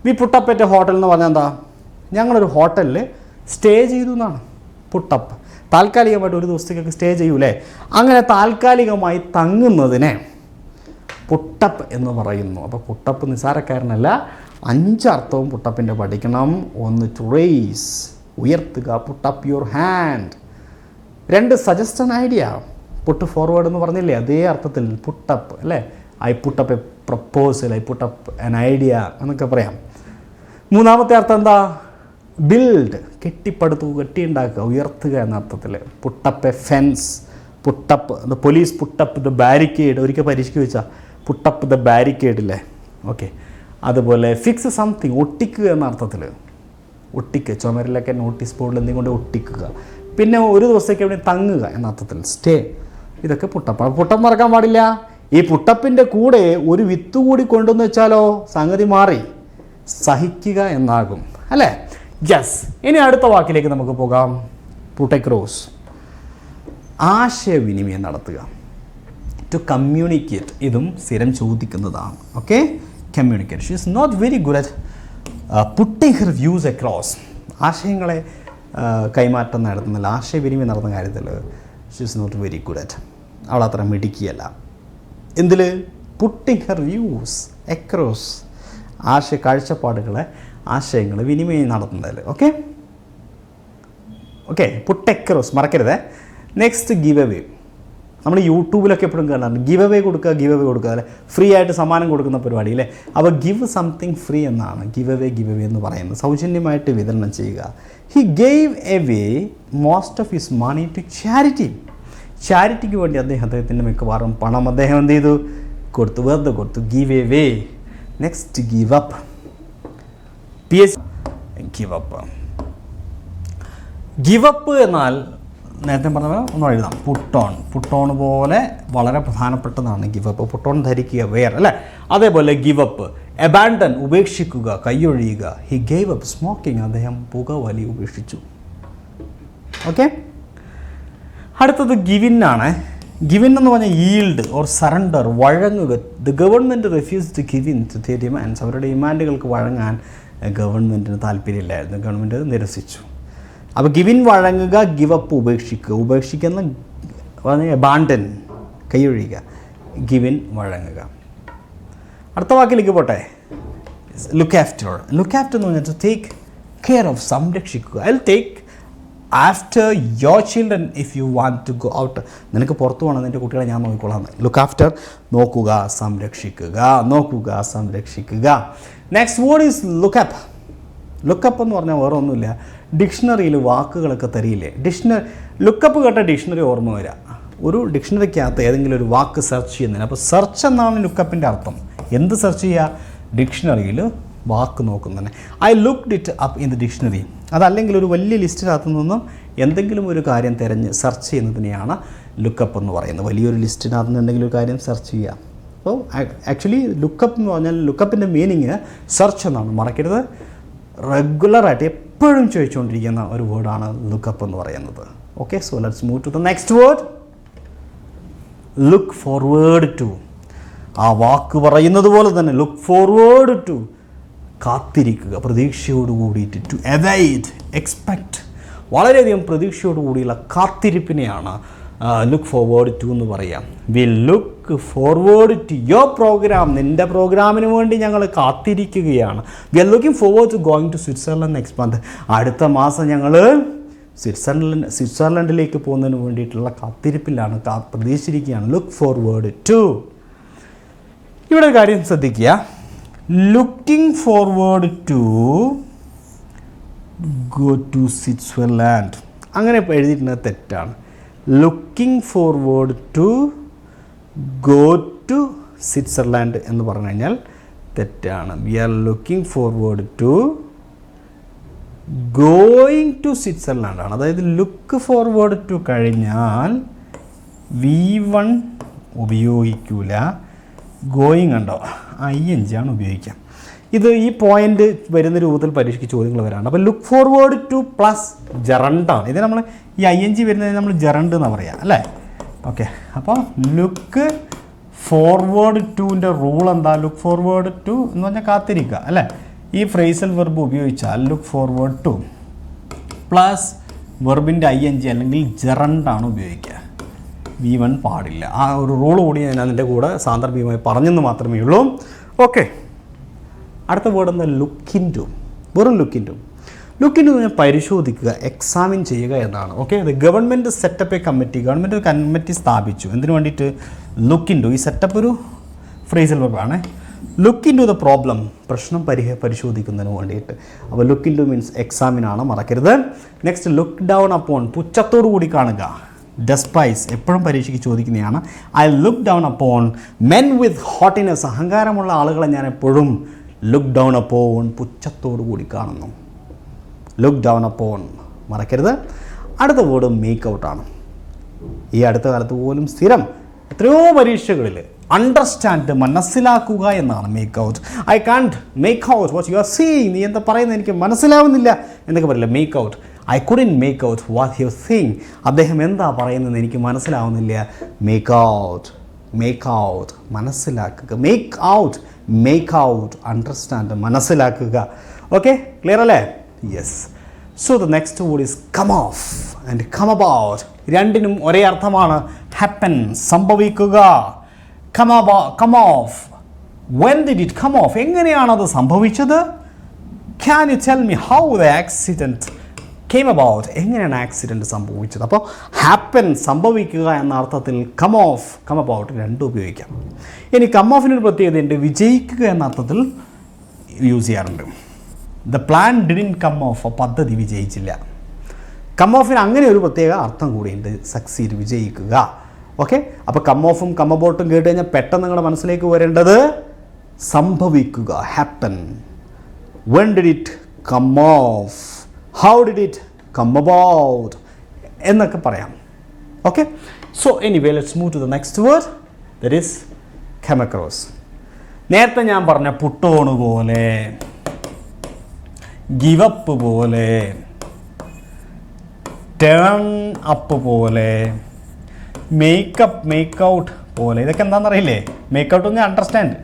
S1: We put up at hotel എന്ന് പറഞ്ഞാൽ എന്താ, ഞങ്ങളൊരു ഹോട്ടലിൽ സ്റ്റേ ചെയ്തു എന്നാണ് പുട്ടപ്പ്. താൽക്കാലികമായിട്ട് ഒരു ദിവസത്തേക്കൊക്കെ സ്റ്റേ ചെയ്യൂലേ, അങ്ങനെ താൽക്കാലികമായി തങ്ങുന്നതിനെ പുട്ടപ്പ് എന്ന് പറയുന്നു. അപ്പോൾ പുട്ടപ്പ് നിസ്സാരക്കാരനല്ല. 5 അർത്ഥവും പുട്ടപ്പിൻ്റെ പഠിക്കണം. 1 ടു റേസ്, ഉയർത്തുക, put up your hand. 2 suggest an idea, put forward എന്ന് പറഞ്ഞില്ലേ, അതേ അർത്ഥത്തിൽ പുട്ടപ്പ് അല്ലേ. I put up A proposal, I put up an idea എന്നൊക്കെ പറയാം. 3ാമത്തെ അർത്ഥം എന്താ, ബിൽഡ്, കെട്ടിപ്പടുത്തു, കെട്ടിയുണ്ടാക്കുക, ഉയർത്തുക എന്ന അർത്ഥത്തിൽ. Put up A fence, put up the police put up the barricade, ഒരിക്കൽ പരീക്ഷയ്ക്ക് വെച്ചാൽ പുട്ടപ്പ് ദ ബാരിക്കേഡ് ഇല്ലേ, ഓക്കെ. അതുപോലെ ഫിക്സ് സംതിങ്, ഒട്ടിക്കുക എന്ന അർത്ഥത്തിൽ, ഒട്ടിക്കുക, ചുമരിലൊക്കെ നോട്ടീസ് ബോർഡിൽ എന്തെങ്കിലും കൊണ്ട് ഒട്ടിക്കുക. പിന്നെ ഒരു ദിവസത്തേക്ക് എവിടെ തങ്ങുക എന്ന അർത്ഥത്തിൽ സ്റ്റേ. ഇതൊക്കെ പുട്ടപ്പാണ്. പുട്ടപ്പ് മറക്കാൻ പാടില്ല. ഈ പുട്ടപ്പിൻ്റെ കൂടെ ഒരു വിത്ത് കൂടി കൊണ്ടുവന്ന് വെച്ചാലോ സംഗതി മാറി, സഹിക്കുക എന്നാകും അല്ലേ. യെസ്. ഇനി അടുത്ത വാക്കിലേക്ക് നമുക്ക് പോകാം. പുട്ടക്രോസ്, ആശയവിനിമയം നടത്തുക. ടു കമ്മ്യൂണിക്കേറ്റ്, ഇതും സ്ഥിരം ചോദിക്കുന്നതാണ്. Okay, communicate. She is not very good at putting her views across. ആശയങ്ങളെ കൈമാറ്റം നടത്തുന്നില്ല, ആശയവിനിമയം നടത്തുന്ന കാര്യത്തിൽ she is not very good at. അവൾ അത്ര മിടുക്കിയല്ല. എന്തിൽ? പുട്ടിങ് ഹെർ വ്യൂസ് അക്രോസ്, കാഴ്ചപ്പാടുകളെ, ആശയങ്ങൾ വിനിമയം നടത്തുന്നതിൽ. ഓക്കെ ഓക്കെ, പുട്ട് അക്രോസ് മറക്കരുത്. Next give away. നമ്മൾ യൂട്യൂബിലൊക്കെ എപ്പോഴും കാണാറുണ്ട് ഗിവ് അവേ കൊടുക്കുക അല്ലെ, ഫ്രീ ആയിട്ട് സമ്മാനം കൊടുക്കുന്ന പരിപാടി അല്ലേ. അപ്പോൾ ഗിവ് സംതിങ് ഫ്രീ എന്നാണ് ഗിവ് അവേ എന്ന് പറയുന്നത്, സൗജന്യമായിട്ട് വിതരണം ചെയ്യുക. He gave away most of his money to charity. ചാരിറ്റിക്ക് വേണ്ടി അദ്ദേഹത്തിൻ്റെ മിക്കവാറും പണം അദ്ദേഹം എന്ത് ചെയ്തു? വെറുതെ കൊടുത്തു. Give away. Next give up. Give up. Give up എന്നാൽ നേരത്തെ പറഞ്ഞ ഒന്ന് എഴുതാം, പുട്ടോൺ പോലെ വളരെ പ്രധാനപ്പെട്ടതാണ് ഗിവ് അപ്പ്. പുട്ടോൺ ധരിക്കുക, വെയർ അല്ലേ. അതേപോലെ ഗിവ് അപ്പ്. അബാൻഡൻ, ഉപേക്ഷിക്കുക, കൈയൊഴിയുക. ഹി ഗേവ് അപ്പ് സ്മോക്കിംഗ്, അദ്ദേഹം പുകവലി ഉപേക്ഷിച്ചു. ഓക്കെ, അടുത്തത് ഗിവിൻ ആണ്. ഗിവിൻ എന്ന് പറഞ്ഞാൽ ഈൽഡ് ഓർ സറണ്ടർ, വഴങ്ങുക. The government refuse to give in to their demands. അവരുടെ ഡിമാൻഡുകൾക്ക് വഴങ്ങാൻ ഗവൺമെൻറ്റിന് താല്പര്യമില്ലായിരുന്നു, ഗവൺമെൻറ് നിരസിച്ചു. അപ്പോൾ ഗിവിൻ വഴങ്ങുക, ഗിവ് അപ്പ് ഉപേക്ഷിക്കുന്ന പറഞ്ഞ അബാൻഡൻ, കൈയൊഴിയുക. ഗിവിൻ വഴങ്ങുക. അടുത്ത വാക്കിലേക്ക് പോട്ടെ. Look after. ലുക്ക് ആഫ്റ്റർ എന്ന് പറഞ്ഞാൽ ടേക്ക് കെയർ ഓഫ്, സംരക്ഷിക്കുക. I will take after your children if you want to go out. നിനക്ക് പുറത്തു പോകണം, നിൻ്റെ കുട്ടികളെ ഞാൻ നോക്കിക്കൊള്ളാം. ലുക്ക് ആഫ്റ്റർ, നോക്കുക, സംരക്ഷിക്കുക. Next word is lookup. Lookup എന്ന് പറഞ്ഞാൽ വേറെ ഒന്നുമില്ല, ഡിക്ഷണറിയിൽ വാക്കുകളൊക്കെ തരിയില്ലേ. ലുക്കപ്പ് കേട്ട ഡിക്ഷണറി ഓർമ്മ വരിക. ഒരു ഡിക്ഷണറിക്കകത്ത് ഏതെങ്കിലും ഒരു വാക്ക് സെർച്ച് ചെയ്യുന്നതിന്, അപ്പോൾ സെർച്ച് എന്നാണ് ലുക്കപ്പിൻ്റെ അർത്ഥം. എന്ത് സെർച്ച് ചെയ്യുക? ഡിക്ഷണറിയിൽ വാക്ക് നോക്കുന്നതിന്. I looked it up in the dictionary. അതല്ലെങ്കിൽ ഒരു വലിയ ലിസ്റ്റിനകത്തു നിന്നും എന്തെങ്കിലും ഒരു കാര്യം തിരഞ്ഞ് സെർച്ച് ചെയ്യുന്നതിനെയാണ് ലുക്കപ്പ് എന്ന് പറയുന്നത്. വലിയൊരു ലിസ്റ്റിനകത്ത് നിന്ന് എന്തെങ്കിലും ഒരു കാര്യം സെർച്ച് ചെയ്യുക. അപ്പോൾ ആക്ച്വലി ലുക്കപ്പ് എന്ന് പറഞ്ഞാൽ ലുക്കപ്പിൻ്റെ മീനിങ് സെർച്ച് എന്നാണ്, മറക്കരുത്. റെഗുലറായിട്ട് എപ്പോഴും ചോദിച്ചുകൊണ്ടിരിക്കുന്ന ഒരു വേർഡാണ് ലുക്കപ്പ് എന്ന് പറയുന്നത്. Okay, so let's move to the next word. Look forward to. ആ വാക്ക് പറയുന്നത് പോലെ തന്നെ ലുക്ക് ഫോർവേഡ് ടു, കാത്തിരിക്കുക, പ്രതീക്ഷയോട് കൂടിയിട്ട്. ടു അവൈറ്റ്, എക്സ്പെക്റ്റ്, വളരെയധികം പ്രതീക്ഷയോട് കൂടിയുള്ള കാത്തിരിപ്പിനെയാണ് ലുക്ക് ഫോർവേഡ് ടു എന്ന് പറയാം. We look forward to your programme. നിൻ്റെ പ്രോഗ്രാമിന് വേണ്ടി ഞങ്ങൾ കാത്തിരിക്കുകയാണ്. We are looking forward to going to Switzerland next month. അടുത്ത മാസം ഞങ്ങൾ സ്വിറ്റ്സർലൻഡിലേക്ക് പോകുന്നതിന് വേണ്ടിയിട്ടുള്ള കാത്തിരിപ്പിലാണ്, പ്രതീക്ഷിച്ചിരിക്കുകയാണ്. Look forward to. ഇവിടെ ഒരു കാര്യം ശ്രദ്ധിക്കുക. Looking forward to go to Switzerland, അങ്ങനെ എഴുതിയിട്ടുള്ളത് തെറ്റാണ്. Looking forward to go to Switzerland എന്ന് പറഞ്ഞു കഴിഞ്ഞാൽ തെറ്റാണ്. We are looking forward to going to Switzerland ആണ്. അതായത് ലുക്ക് ഫോർവേഡ് ടു കഴിഞ്ഞാൽ V1 ഉപയോഗിക്കില്ല. ഗോയിങ് ഉണ്ടോ, ING ആണ് ഉപയോഗിക്കുക. ഇത് ഈ പോയിന്റ് വരുന്ന രൂപത്തിൽ പരീക്ഷയ്ക്ക് ചോദ്യങ്ങൾ വരാറുണ്ട്. അപ്പോൾ ലുക്ക് ഫോർവേഡ് ടു പ്ലസ് ജെറണ്ടാണ്. ഇത് നമ്മൾ ഈ ING വരുന്നതിന് നമ്മൾ ജെറണ്ട് എന്നാണ് പറയുക അല്ലേ. ഓക്കെ, അപ്പോൾ ലുക്ക് ഫോർവേഡ് ടുവിൻ്റെ റൂൾ എന്താ? ലുക്ക് ഫോർവേഡ് ടു എന്ന് പറഞ്ഞാൽ കാത്തിരിക്കുക അല്ലേ. ഈ ഫ്രേസൽ വെർബ് ഉപയോഗിച്ചാൽ ലുക്ക് ഫോർവേഡ് ടു പ്ലസ് വെർബിൻ്റെ ING അല്ലെങ്കിൽ ജെറണ്ടാണ് ഉപയോഗിക്കുക. V1 പാടില്ല. ആ ഒരു റൂൾ കൂടി ഞാൻ അതിൻ്റെ കൂടെ സാന്ദർഭികമായി പറഞ്ഞെന്ന് മാത്രമേ ഉള്ളൂ. ഓക്കെ, അടുത്ത വേർഡ് എന്താ? Look in to. വെറും ലുക്കിൻ ടു. ലുക്കിൻ ടു പറഞ്ഞാൽ പരിശോധിക്കുക, എക്സാമിൻ ചെയ്യുക എന്നാണ്. ഓക്കെ, അത് government setup a committee. Government ഒരു കമ്മിറ്റി സ്ഥാപിച്ചു. എന്തിനു വേണ്ടിയിട്ട്? Look in to. ഈ സെറ്റപ്പ് ഒരു ഫ്രേസൽ വെർബാണ്. Look into the problem, പ്രശ്നം പരിശോധിക്കുന്നതിന് വേണ്ടിയിട്ട്. അപ്പോൾ ലുക്ക് ഇൻ ടു മീൻസ് എക്സാമിനാണ്, മറക്കരുത്. നെക്സ്റ്റ് ലുക്ക് ഡൗൺ അപ്പോൺ, പുച്ഛത്തോടു കൂടി കാണുക. ഡെസ്പൈസ് എപ്പോഴും പരീക്ഷയ്ക്ക് ചോദിക്കുന്നതാണ്. I look down upon men with haughtiness, അഹങ്കാരമുള്ള ആളുകളെ ഞാൻ എപ്പോഴും ലുക്ക് ഡൗൺ അപ്പോൺ പുച്ഛത്തോടു കൂടി കാണുന്നു. ലുക്ക് ഡൗൺ അപ്പോൺ മറക്കരുത്. അടുത്ത വേർഡ് മേക്ക് ഔട്ടാണ്. ഈ അടുത്ത കാലത്ത് പോലും സ്ഥിരം എത്രയോ പരീക്ഷകളിൽ അണ്ടർസ്റ്റാൻഡ് മനസ്സിലാക്കുക എന്നാണ് make out. I can't make out what you are saying, നീ എന്താ പറയുന്നത് എനിക്ക് മനസ്സിലാവുന്നില്ല എന്നൊക്കെ പറയില്ല. Make out, I couldn't make out what you saying, അദ്ദേഹം എന്താ പറയുന്നത് എനിക്ക് മനസ്സിലാവുന്നില്ല. മേക്ക് ഔട്ട്, മേക്ക് ഔട്ട് മനസ്സിലാക്കുക. മേക്ക് ഔട്ട് അണ്ടർസ്റ്റാൻഡ് മനസ്സിലാക്കുക. ഓക്കെ, ക്ലിയർ അല്ലേ? Yes. So the next word is come off and come about. രണ്ടിനും ഒരേ അർത്ഥമാണ്. ഹാപ്പൻ സംഭവിക്കുക. Come off, when did it come of, എങ്ങനെയാണത് സംഭവിച്ചത്? Can you tell me how the accident came about, എങ്ങനെയാണ് accident സംഭവിച്ചത്? അപ്പോൾ ഹാപ്പൻ സംഭവിക്കുക എന്ന അർത്ഥത്തിൽ കം ഓഫ് കം അബൌട്ട് രണ്ടും ഉപയോഗിക്കാം. ഇനി കം ഓഫിനൊരു പ്രത്യേകതയുണ്ട്, വിജയിക്കുക എന്ന അർത്ഥത്തിൽ യൂസ് ചെയ്യാറുണ്ട്. The plan didn't come off, പദ്ധതി വിജയിച്ചില്ല. കം ഓഫിന് അങ്ങനെ ഒരു പ്രത്യേക അർത്ഥം കൂടിയുണ്ട്, സക്സീഡ് വിജയിക്കുക. ഓക്കെ, അപ്പോൾ കം ഓഫും കം അബൌട്ടും കേട്ട് കഴിഞ്ഞാൽ പെട്ടെന്ന് നിങ്ങളുടെ മനസ്സിലേക്ക് വരേണ്ടത് സംഭവിക്കുക, happen. When did it come off, how did it come about എന്നൊക്കെ പറയാം. Okay, so anyway let's move to the next word, that is come across. നേരത്തെ ഞാൻ പറഞ്ഞ പുട്ടോണ് പോലെ, ഗിവ് അപ്പ് പോലെ, ടേൺ അപ്പ് പോലെ, മേക്കപ്പ് മേക്ക് ഔട്ട് പോലെ, ഇതൊക്കെ എന്താണെന്നറിയില്ലേ? മേക്ക് ഔട്ട് എന്ന് അണ്ടർസ്റ്റാൻഡ്,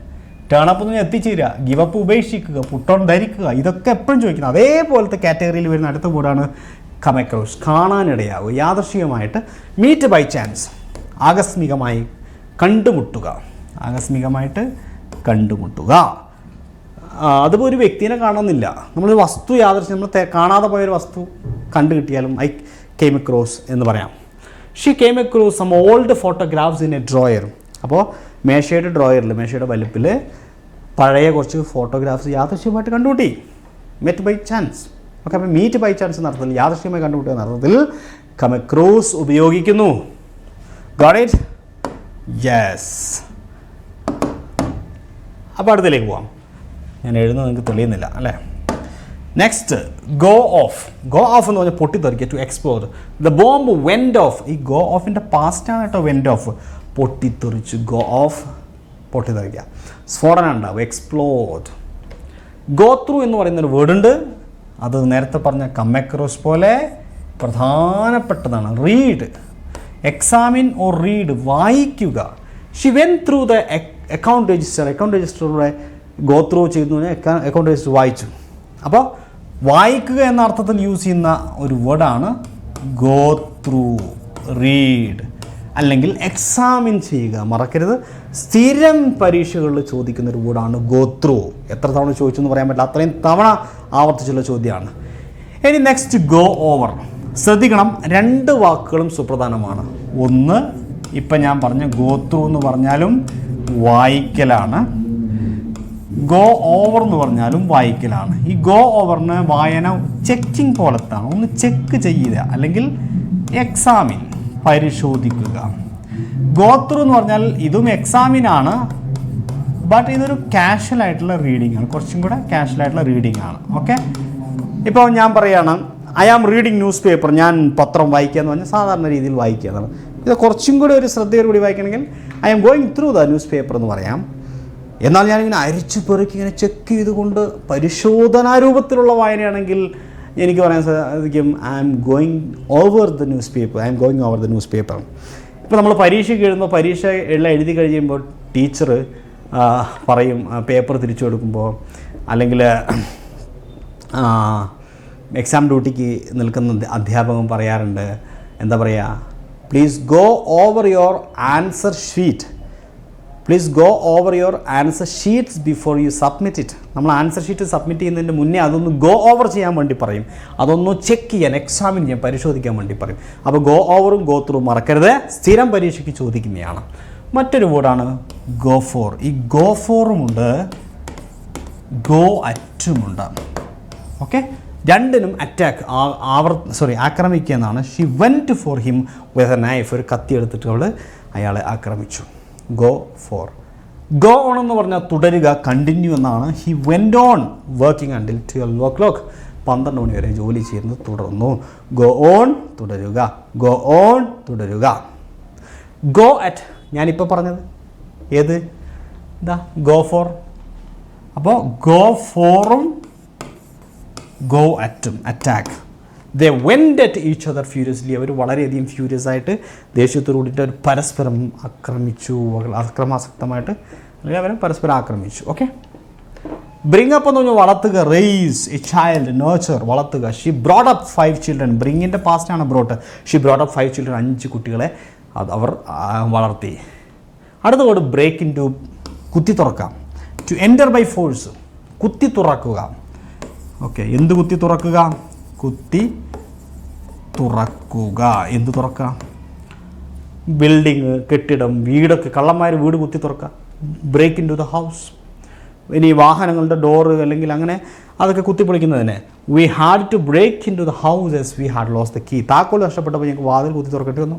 S1: ടേൺ അപ്പ് എന്ന് എത്തിച്ചേരുക, ഗിവ് അപ്പ് ഉപേക്ഷിക്കുക, പുട്ടോൺ ധരിക്കുക, ഇതൊക്കെ എപ്പോഴും ചോദിക്കുന്നത്. അതേപോലത്തെ കാറ്റഗറിയിൽ വരുന്ന അടുത്ത വേർഡാണ് കം അക്രോസ്. കാണാനിടയാവുക, യാദൃശ്ചികമായിട്ട്, മീറ്റ് ബൈ ചാൻസ്, ആകസ്മികമായി കണ്ടുമുട്ടുക, ആകസ്മികമായിട്ട് കണ്ടുമുട്ടുക. അതിപ്പോൾ ഒരു വ്യക്തിനെ കാണുന്നില്ല, നമ്മളൊരു വസ്തു യാദൃശ്യം, നമ്മൾ കാണാതെ പോയൊരു വസ്തു കണ്ടു കിട്ടിയാലും ഐ കെയിം അക്രോസ് എന്ന് പറയാം. She came across some old photographs in a drawer. അപ്പോൾ മേശയുടെ ഡ്രോയറിൽ, മേശയുടെ വലുപ്പിൽ പഴയ കുറച്ച് ഫോട്ടോഗ്രാഫ്സ് യാദൃശ്യമായിട്ട് കണ്ടുകൂട്ടി. Met by chance. ഓക്കെ, അപ്പോൾ മീറ്റ് ബൈ ചാൻസ് എന്ന അർത്ഥത്തിൽ, യാദൃശ്യമായി കണ്ടുകൂട്ടുക എന്ന അർത്ഥത്തിൽ കം അക്രോസ് ഉപയോഗിക്കുന്നു. Got it? യെസ്. അപ്പോൾ അടുത്തിലേക്ക് പോവാം. ഞാൻ എഴുതുന്നത് നിങ്ങൾക്ക് തെളിയുന്നില്ല അല്ലേ? Next, go off. Go off എന്ന് പറഞ്ഞാൽ പൊട്ടിത്തെറിക്കുക, to explore. The bomb went off. ഈ ഗോ ഓഫിൻ്റെ പാസ്റ്റാണ് കേട്ടോ വെൻഡ് ഓഫ്. പൊട്ടിത്തെറിച്ച്, ഗോ ഓഫ് പൊട്ടിത്തെറിക്കുക. സ്ഫോടനം ഉണ്ടാവും, എക്സ്പ്ലോഡ്. ഗോ ത്രൂ എന്ന് പറയുന്നൊരു വേർഡുണ്ട്, അത് നേരത്തെ പറഞ്ഞ കം അക്രോസ് പോലെ പ്രധാനപ്പെട്ടതാണ്. റീഡ്, എക്സാമിൻ ഓർ റീഡ്, വായിക്കുക. She went through the account register. Account രജിസ്റ്ററിലൂടെ ഗോ ത്രൂ ചെയ്തു, അക്കൗണ്ട് രജിസ്റ്റർ വായിച്ചു. അപ്പോൾ വായിക്കുക എന്ന അർത്ഥത്തിൽ യൂസ് ചെയ്യുന്ന ഒരു വേർഡാണ് ഗോ ത്രൂ, റീഡ്, അല്ലെങ്കിൽ എക്സാമിൻ ചെയ്യുക. മറക്കരുത്, സ്ഥിരം പരീക്ഷകളിൽ ചോദിക്കുന്ന ഒരു വേർഡാണ് ഗോ ത്രൂ. എത്ര തവണ ചോദിച്ചു എന്ന് പറയാൻ പറ്റില്ല, അത്രയും തവണ ആവർത്തിച്ചുള്ള ചോദ്യമാണ്. ഇനി നെക്സ്റ്റ്, ഗോ ഓവർ. ശ്രദ്ധിക്കണം, രണ്ട് വാക്കുകളും സുപ്രധാനമാണ്. ഒന്ന്, ഇപ്പം ഞാൻ പറഞ്ഞ ഗോ ത്രൂ എന്ന് പറഞ്ഞാലും വായിക്കലാണ്, ഗോ ഓവർ എന്ന് പറഞ്ഞാലും വായിക്കലാണ്. ഈ ഗോ ഓവറിന് വായന ചെക്കിങ് പോലത്താണ്, ഒന്ന് ചെക്ക് ചെയ്യുക, അല്ലെങ്കിൽ എക്സാമിൻ, പരിശോധിക്കുക. ഗോ ത്രൂ എന്ന് പറഞ്ഞാൽ ഇതും എക്സാമിനാണ്, ബട്ട് ഇതൊരു കാഷ്വൽ ആയിട്ടുള്ള റീഡിംഗ് ആണ്, കുറച്ചും കൂടെ കാഷ്വൽ ആയിട്ടുള്ള റീഡിംഗ് ആണ്. ഓക്കെ, ഇപ്പോൾ ഞാൻ പറയുകയാണ് I am reading newspaper, ഞാൻ പത്രം വായിക്കുക എന്ന് പറഞ്ഞാൽ സാധാരണ രീതിയിൽ വായിക്കുക എന്നാണ്. ഇത് കുറച്ചും കൂടി ഒരു ശ്രദ്ധയോടുകൂടി വായിക്കണമെങ്കിൽ I am going through the newspaper എന്ന് പറയാം. എന്നാൽ ഞാനിങ്ങനെ അരിച്ചു പെറുക്കി ഇങ്ങനെ ചെക്ക് ചെയ്തുകൊണ്ട് പരിശോധനാരൂപത്തിലുള്ള വായനയാണെങ്കിൽ എനിക്ക് പറയാൻ സാധിക്കും I am going over the newspaper, I am going over the newspaper. ഇപ്പോൾ നമ്മൾ പരീക്ഷയ്ക്ക് എഴുതുമ്പോൾ, പരീക്ഷ എല്ലാം എഴുതി കഴിയുമ്പോൾ ടീച്ചർ പറയും, പേപ്പർ തിരിച്ചു കൊടുക്കുമ്പോൾ, അല്ലെങ്കിൽ എക്സാം ഡ്യൂട്ടിക്ക് നിൽക്കുന്ന അധ്യാപകൻ പറയാറുണ്ട്, എന്താ പറയുക, please go over your answer sheet, please go over your answer sheets before you submit it. നമ്മൾ ആൻസർ ഷീറ്റ് സബ്മിറ്റ് ചെയ്യുന്നതിന് മുന്നേ അതൊന്ന് ഗോ ഓവർ ചെയ്യാൻ വേണ്ടി പറയും, അതൊന്ന് ചെക്ക് ചെയ്യാൻ, എക്സാമിൻ ചെയ്യാൻ, പരിശോധിക്കാൻ വേണ്ടി പറയും. അപ്പോൾ ഗോ ഓവറും ഗോ ത്രൂ മറക്കരുത്, സ്ഥിരം പരീക്ഷയ്ക്ക് ചോദിക്കുന്നതാണ്. മറ്റൊരു വേർഡാണ് ഗോ ഫോർ. ഈ ഗോ ഫോറുമുണ്ട്, ഗോ അറ്റുമുണ്ട്. ഓക്കെ, രണ്ടിനും ആക്രമിക്കുക എന്നാണ്. She went for him with a knife. ഒരു കത്തി എടുത്തിട്ട് അവൾ അയാളെ ആക്രമിച്ചു. Go for. ഗോ ഓൺ എന്ന് പറഞ്ഞാൽ തുടരുക, കണ്ടിന്യൂ എന്നാണ്. He went on working until 12 o'clock. 12 മണി വരെ ജോലി ചെയ്യുന്നത് തുടർന്നു. ഗോ ഓൺ തുടരുക, ഗോ ഓൺ തുടരുക. ഗോ അറ്റ് ഞാനിപ്പോൾ പറഞ്ഞത് ഏത് എന്താ ഗോ ഫോർ. അപ്പോൾ ഗോ ഫോറും ഗോ അറ്റും attack. They went at each other furiously. അവർ വളരെയധികം ഫ്യൂരിയസ് ആയിട്ട് ദേഷ്യത്തോട് കൂടിയിട്ട് അവർ പരസ്പരം ആക്രമിച്ചു, അക്രമാസക്തമായിട്ട് അല്ലെങ്കിൽ അവർ പരസ്പരം ആക്രമിച്ചു. ഓക്കെ. ബ്രിങ് അപ്പ് എന്ന് പറഞ്ഞാൽ വളർത്തുക. റേസ് എ ചൈൽഡ്, നേർച്ചർ വളർത്തുക. She brought up 5 children. ബ്രിങ്ങിൻ്റെ പാസ്റ്റാണ് brought. She brought up 5 children. 5 കുട്ടികളെ അവർ വളർത്തി. അടുത്ത വേർഡ് ബ്രേക്ക് ഇൻ ടു, കുത്തി തുറക്കാം. ടു എൻ്റർ ബൈ ഫോഴ്സ്, കുത്തി തുറക്കുക. ഓക്കെ. എന്ത് കുത്തി തുറക്കുക? കുത്തി തുറക്കുക. എന്ത് തുറക്കുക? ബിൽഡിങ്, കെട്ടിടം, വീടൊക്കെ. കള്ളന്മാർ വീട് കുത്തി തുറക്കുക. Break into the house. ഇനി വാഹനങ്ങളുടെ ഡോറ് അല്ലെങ്കിൽ അങ്ങനെ അതൊക്കെ കുത്തിപ്പൊളിക്കുന്നതിന് we had to break into the houses we had lost the key. താക്കോൽ നഷ്ടപ്പെട്ടപ്പോൾ ഞങ്ങൾക്ക് വാതിൽ കുത്തി തുറക്കേണ്ടി വന്നു.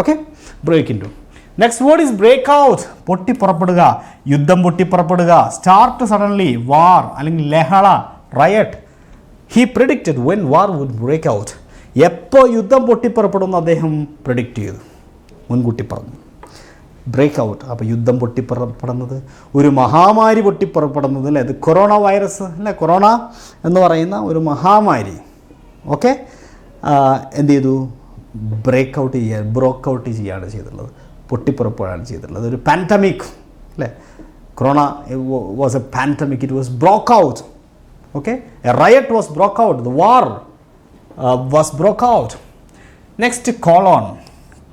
S1: Okay. Break into. Next word is break out. പൊട്ടിപ്പുറപ്പെടുക, യുദ്ധം പൊട്ടിപ്പുറപ്പെടുക. സ്റ്റാർട്ട് സഡൻലി, വാർ അല്ലെങ്കിൽ ലഹള, riot. He predicted when war would break out. എപ്പോൾ യുദ്ധം പൊട്ടിപ്പുറപ്പെടുമെന്ന് അദ്ദേഹം പ്രിഡിക്റ്റ് ചെയ്തു, മുൻകൂട്ടി പറഞ്ഞു. Break out. അപ്പോൾ യുദ്ധം പൊട്ടിപ്പുറപ്പെടുന്നത്, ഒരു മഹാമാരി പൊട്ടിപ്പുറപ്പെടുന്നത് അല്ലേ, അത് കൊറോണ വൈറസ് അല്ലേ, കൊറോണ എന്ന് പറയുന്ന ഒരു മഹാമാരി. ഓക്കെ. എന്ത് ചെയ്തു? ബ്രേക്ക് ഔട്ട് ചെയ്യുക, ബ്രോക്ക് ഔട്ട് ചെയ്യുകയാണ് ചെയ്തിട്ടുള്ളത്, പൊട്ടിപ്പുറപ്പെടുകയാണ് ചെയ്തിട്ടുള്ളത്. ഒരു പാൻഡമിക് അല്ലേ, corona was a pandemic, it was broke out. Okay. A riot was broke out, the war was broke out. Next call on.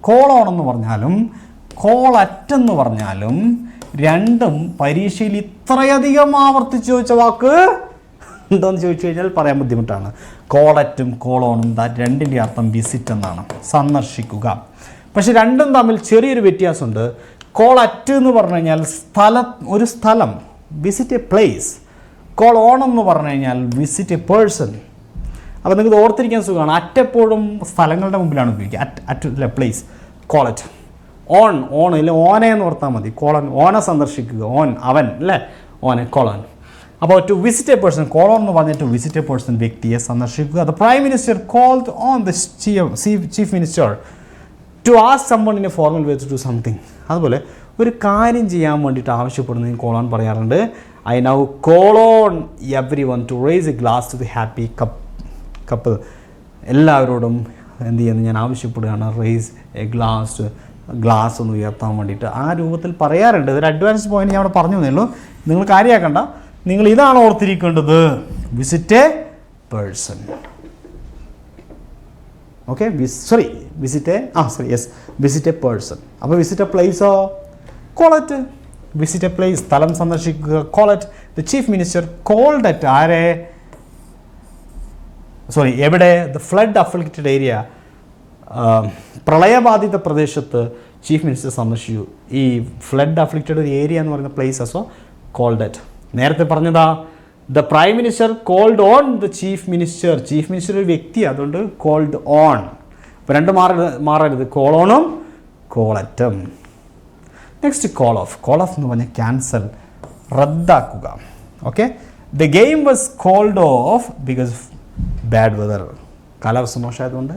S1: Call on എന്ന് പറഞ്ഞാലും കോൾ അറ്റ് എന്ന് പറഞ്ഞാലും രണ്ടും പരീക്ഷയിൽ ഇത്രയധികം ആവർത്തിച്ച് ചോദിച്ച വാക്ക് എന്താണെന്ന് ചോദിച്ചു കഴിഞ്ഞാൽ പറയാൻ ബുദ്ധിമുട്ടാണ്. കോളറ്റും കോളോണും രണ്ടിൻ്റെ അർത്ഥം വിസിറ്റ് എന്നാണ്, സന്ദർശിക്കുക. പക്ഷെ രണ്ടും തമ്മിൽ ചെറിയൊരു വ്യത്യാസമുണ്ട്. കോൾ അറ്റ് എന്ന് പറഞ്ഞു കഴിഞ്ഞാൽ ഒരു സ്ഥലം, visit a place. Call on എന്ന് പറഞ്ഞു കഴിഞ്ഞാൽ വിസിറ്റ് എ പേഴ്സൺ. അപ്പോൾ നിങ്ങൾക്ക് ഓർത്തിരിക്കാൻ സുഖമാണ്. അറ്റെപ്പോഴും സ്ഥലങ്ങളുടെ മുമ്പിലാണ് ഉപയോഗിക്കുക. At place. Call at. On ഇല്ല, ഓനെ എന്ന് ഓർത്താൽ മതി. കോളൻ, ഓനെ സന്ദർശിക്കുക. ഓൻ അവൻ അല്ലേ, ഓനെ കോളൻ. അപ്പോൾ to visit a person, call on എന്ന് പറഞ്ഞാൽ ടു വിസിറ്റ് എ പേഴ്സൺ, വ്യക്തിയെ സന്ദർശിക്കുക. The prime minister called on the chief minister to ask summon in a formal way to do something. അതുപോലെ ഒരു കാര്യം ചെയ്യാൻ വേണ്ടിയിട്ട് ആവശ്യപ്പെടുന്നതിന് കോൾ ഓൺ പറയാറുണ്ട്. I now call on everyone to raise a glass to the happy couple. എല്ലാവരോടും എന്ത് ചെയ്യുന്നു, ഞാൻ ആവശ്യപ്പെടുകയാണ്. റേസ് എ ഗ്ലാസ് ഒന്ന് ഉയർത്താൻ വേണ്ടിയിട്ട് ആ രൂപത്തിൽ പറയാറുണ്ട്. ഇതൊരു അഡ്വാൻസ് പോയിന്റ് ഞാൻ അവിടെ പറഞ്ഞു തന്നേ. നിങ്ങൾ കാര്യമാക്കണ്ട, നിങ്ങൾ ഇതാണ് ഓർത്തിരിക്കേണ്ടത്. Visit a person. Okay. Visit a person. അപ്പോൾ വിസിറ്റ് എ പ്ലേസോ, കോളറ്റ്. വിസിറ്റ് എ പ്ലേസ്, സ്ഥലം സന്ദർശിക്കുക. Call at. The chief minister called at എവിടെ? ദ ഫ്ലഡ് അഫ്ലിക്റ്റഡ് ഏരിയ, പ്രളയബാധിത പ്രദേശത്ത് ചീഫ് മിനിസ്റ്റർ സന്ദർശിച്ചു. ഈ ഫ്ലഡ് അഫ്ലിക്റ്റഡ് ഒരു ഏരിയ എന്ന് പറയുന്ന പ്ലേസസോ കോൾഡ് അറ്റ്. നേരത്തെ പറഞ്ഞതാ the prime minister called on the chief minister. Chief minister ഒരു വ്യക്തി, അതുകൊണ്ട് കോൾഡ് ഓൺ. അപ്പോൾ രണ്ട് മാറരുത്, കോൾ ഓണും കോളറ്റും. Next call off. Call off എന്ന് പറഞ്ഞാൽ ക്യാൻസൽ, റദ്ദാക്കുക. Okay. The game was called off because bad weather. കാലാവസ്ഥ മോശമായതുകൊണ്ട്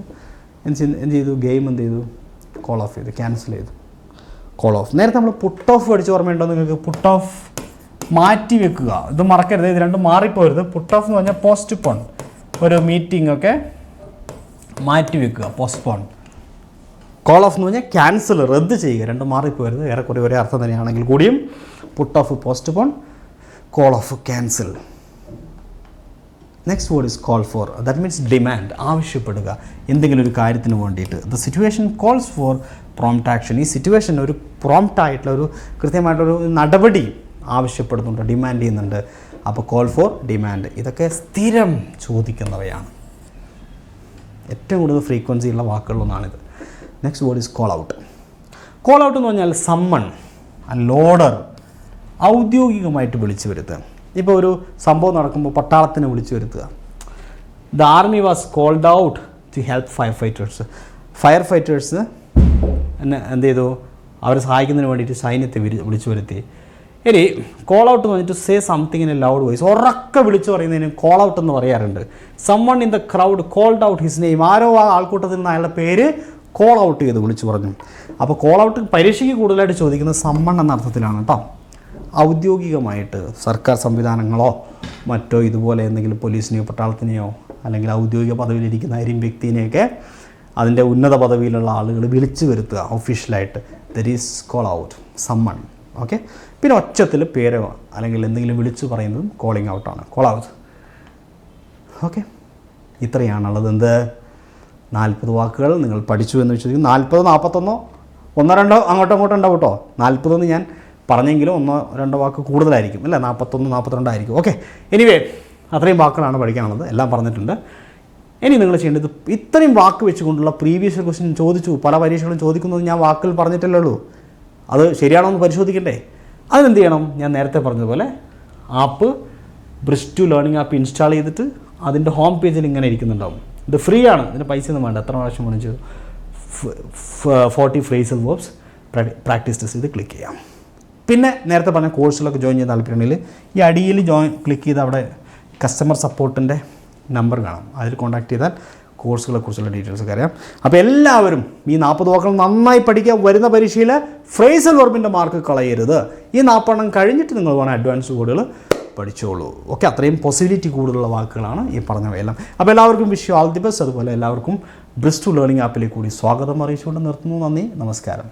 S1: എന്ത് ചെയ്തു? ഗെയിം എന്ത് ചെയ്തു? കോൾ ഓഫ് ചെയ്തു, ക്യാൻസൽ ചെയ്തു. Call off. നേരത്തെ നമ്മൾ പുട്ട് ഓഫ് പഠിച്ച് ഓർമ്മയുണ്ടോ നിങ്ങൾക്ക്? പുട്ട് ഓഫ് മാറ്റി വെക്കുക. ഇത് മറക്കരുത്, ഇത് രണ്ടും മാറിപ്പോരുത്. പുട്ട് ഓഫ് എന്ന് പറഞ്ഞാൽ പോസ്റ്റ്പോൺ, ഒരു മീറ്റിംഗ് ഒക്കെ മാറ്റി വെക്കുക, പോസ്റ്റ്പോൺ. കോൾ ഓഫ് എന്ന് പറഞ്ഞാൽ ക്യാൻസൽ, റദ്ദ് ചെയ്യുക. രണ്ടും മാറിപ്പോരുത്, ഏറെക്കുറെ ഒരേ അർത്ഥം തന്നെയാണെങ്കിൽ കൂടിയും. Put off postpone, call off cancel. Next word is call for. That means demand, ആവശ്യപ്പെടുക എന്തെങ്കിലും ഒരു കാര്യത്തിന് വേണ്ടിയിട്ട്. The situation calls for prompt action. ഈ സിറ്റുവേഷൻ ഒരു പ്രോംപ്റ്റ് ആയിട്ടുള്ള ഒരു കൃത്യമായിട്ടൊരു നടപടി ആവശ്യപ്പെടുന്നുണ്ട്, ഡിമാൻഡ് ചെയ്യുന്നുണ്ട്. അപ്പോൾ കോൾ ഫോർ, ഡിമാൻഡ്, ഇതൊക്കെ സ്ഥിരം ചോദിക്കുന്നവയാണ്. ഏറ്റവും കൂടുതൽ ഫ്രീക്വൻസി ഉള്ള വാക്കുകളൊന്നാണിത്. Next word is call out. Call out എന്ന് പറഞ്ഞാൽ സമ്മൺ, ഓർഡർ, ഔദ്യോഗികമായിട്ട് വിളിച്ചു വരുത്തുക. ഇപ്പോൾ ഒരു സംഭവം നടക്കുമ്പോൾ പട്ടാളത്തിനെ വിളിച്ചു വരുത്തുക. The army was called out to help firefighters. Firefighters എന്നെ എന്ത് ചെയ്തു? അവരെ സഹായിക്കുന്നതിന് വേണ്ടിയിട്ട് സൈന്യത്തെ വിളിച്ചു വരുത്തി. ഇനി കോൾ ഔട്ട് എന്ന് പറഞ്ഞിട്ട് say something in a loud voice, ഉറക്കെ വിളിച്ചു പറയുന്നതിന് കോൾ ഔട്ട് എന്ന് പറയാറുണ്ട്. Summon in the crowd called out his name, ആരോ ആ ആൾക്കൂട്ടത്തിൽ നിന്ന് അയാളുടെ പേര് കോൾ ഔട്ട് ചെയ്ത് വിളിച്ചു പറഞ്ഞു. അപ്പോൾ കോൾ ഔട്ട് പരീക്ഷയ്ക്ക് കൂടുതലായിട്ട് ചോദിക്കുന്നത് സമ്മൺ എന്ന അർത്ഥത്തിലാണ് കേട്ടോ. ഔദ്യോഗികമായിട്ട് സർക്കാർ സംവിധാനങ്ങളോ മറ്റോ ഇതുപോലെ എന്തെങ്കിലും പോലീസിനെയോ പട്ടാളത്തിനെയോ അല്ലെങ്കിൽ ഔദ്യോഗിക പദവിയിലിരിക്കുന്ന ആരെയും വ്യക്തിനെയൊക്കെ അതിൻ്റെ ഉന്നത പദവിയിലുള്ള ആളുകൾ വിളിച്ചു വരുത്തുക ഒഫീഷ്യലായിട്ട്, that is call out, summon. Okay. പിന്നെ ഒച്ചത്തിൽ പേരോ അല്ലെങ്കിൽ എന്തെങ്കിലും വിളിച്ചു പറയുന്നതും കോളിംഗ് ഔട്ടാണ്, കോൾ ഔട്ട്. ഓക്കെ, ഇത്രയാണുള്ളത്. എന്ത് 40 വാക്കുകൾ നിങ്ങൾ പഠിച്ചു എന്ന് വിശ്വസിക്കുന്നു. 40 41 1 2 അങ്ങോട്ടും ഉണ്ടാവും കേട്ടോ. 40 ഞാൻ പറഞ്ഞെങ്കിലും 1 2 വാക്ക് കൂടുതലായിരിക്കും അല്ലേ, 41 42 ആയിരിക്കും. ഓക്കെ, എനിവേ അത്രയും വാക്കുകളാണ് പഠിക്കാനുള്ളത്, എല്ലാം പറഞ്ഞിട്ടുണ്ട്. ഇനി നിങ്ങൾ ചെയ്യേണ്ടത് ഇത്രയും വാക്ക് വെച്ചുകൊണ്ടുള്ള പ്രീവിയസ് ക്വസ്റ്റ്യൻ ചോദിച്ചു, പല പരീക്ഷകളും ചോദിക്കുന്നത് ഞാൻ വാക്കുകൾ പറഞ്ഞിട്ടല്ലേ ഉള്ളൂ, അത് ശരിയാണോ എന്ന് പരിശോധിക്കണ്ടേ. അതിനെന്ത് ചെയ്യണം? ഞാൻ നേരത്തെ പറഞ്ഞതുപോലെ ആപ്പ് ബ്രിസ്റ്റു ലേണിംഗ് ആപ്പ് ഇൻസ്റ്റാൾ ചെയ്തിട്ട് അതിൻ്റെ ഹോം പേജിൽ ഇങ്ങനെ ഇരിക്കുന്നുണ്ടാവും. ഇത് ഫ്രീ ആണ്, ഇതിന് പൈസ ഒന്നും വേണ്ട. എത്ര പ്രാവശ്യം വേണം ചെയ്തു 40 ഫ്രേസൽ വേർബ്സ് പ്രാക്ടീസ് ടെസ്റ്റ് ഇത് ക്ലിക്ക് ചെയ്യാം. പിന്നെ നേരത്തെ പറഞ്ഞ കോഴ്സിലൊക്കെ ജോയിൻ ചെയ്യാൻ താല്പര്യമുണ്ടെങ്കിൽ ഈ അടിയിൽ ക്ലിക്ക് ചെയ്ത് അവിടെ കസ്റ്റമർ സപ്പോർട്ടിൻ്റെ നമ്പർ കാണാം, അതിൽ കോൺടാക്ട് ചെയ്താൽ കോഴ്സുകളെക്കുറിച്ചുള്ള ഡീറ്റെയിൽസ് ഒക്കെ അറിയാം. അപ്പോൾ എല്ലാവരും ഈ 40 വാക്കുകൾ നന്നായി പഠിക്കുക. വരുന്ന പരീക്ഷയിൽ ഫ്രേസൽ വെർബിൻ്റെ മാർക്ക് കളയരുത്. ഈ 40 കഴിഞ്ഞിട്ട് നിങ്ങൾ വേണം അഡ്വാൻസ് കോഡുകൾ പഠിച്ചോളൂ. ഓക്കെ, അത്രയും പോസിബിലിറ്റി കൂടുതലുള്ള വാക്കുകളാണ് ഈ പറഞ്ഞവയെല്ലാം. അപ്പോൾ എല്ലാവർക്കും wish you all the best. അതുപോലെ എല്ലാവർക്കും ബ്രിസ്റ്റു ലേണിംഗ് ആപ്പിലേക്ക് കൂടി സ്വാഗതം അറിയിച്ചുകൊണ്ട് നിർത്തുന്നു. നന്ദി, നമസ്കാരം.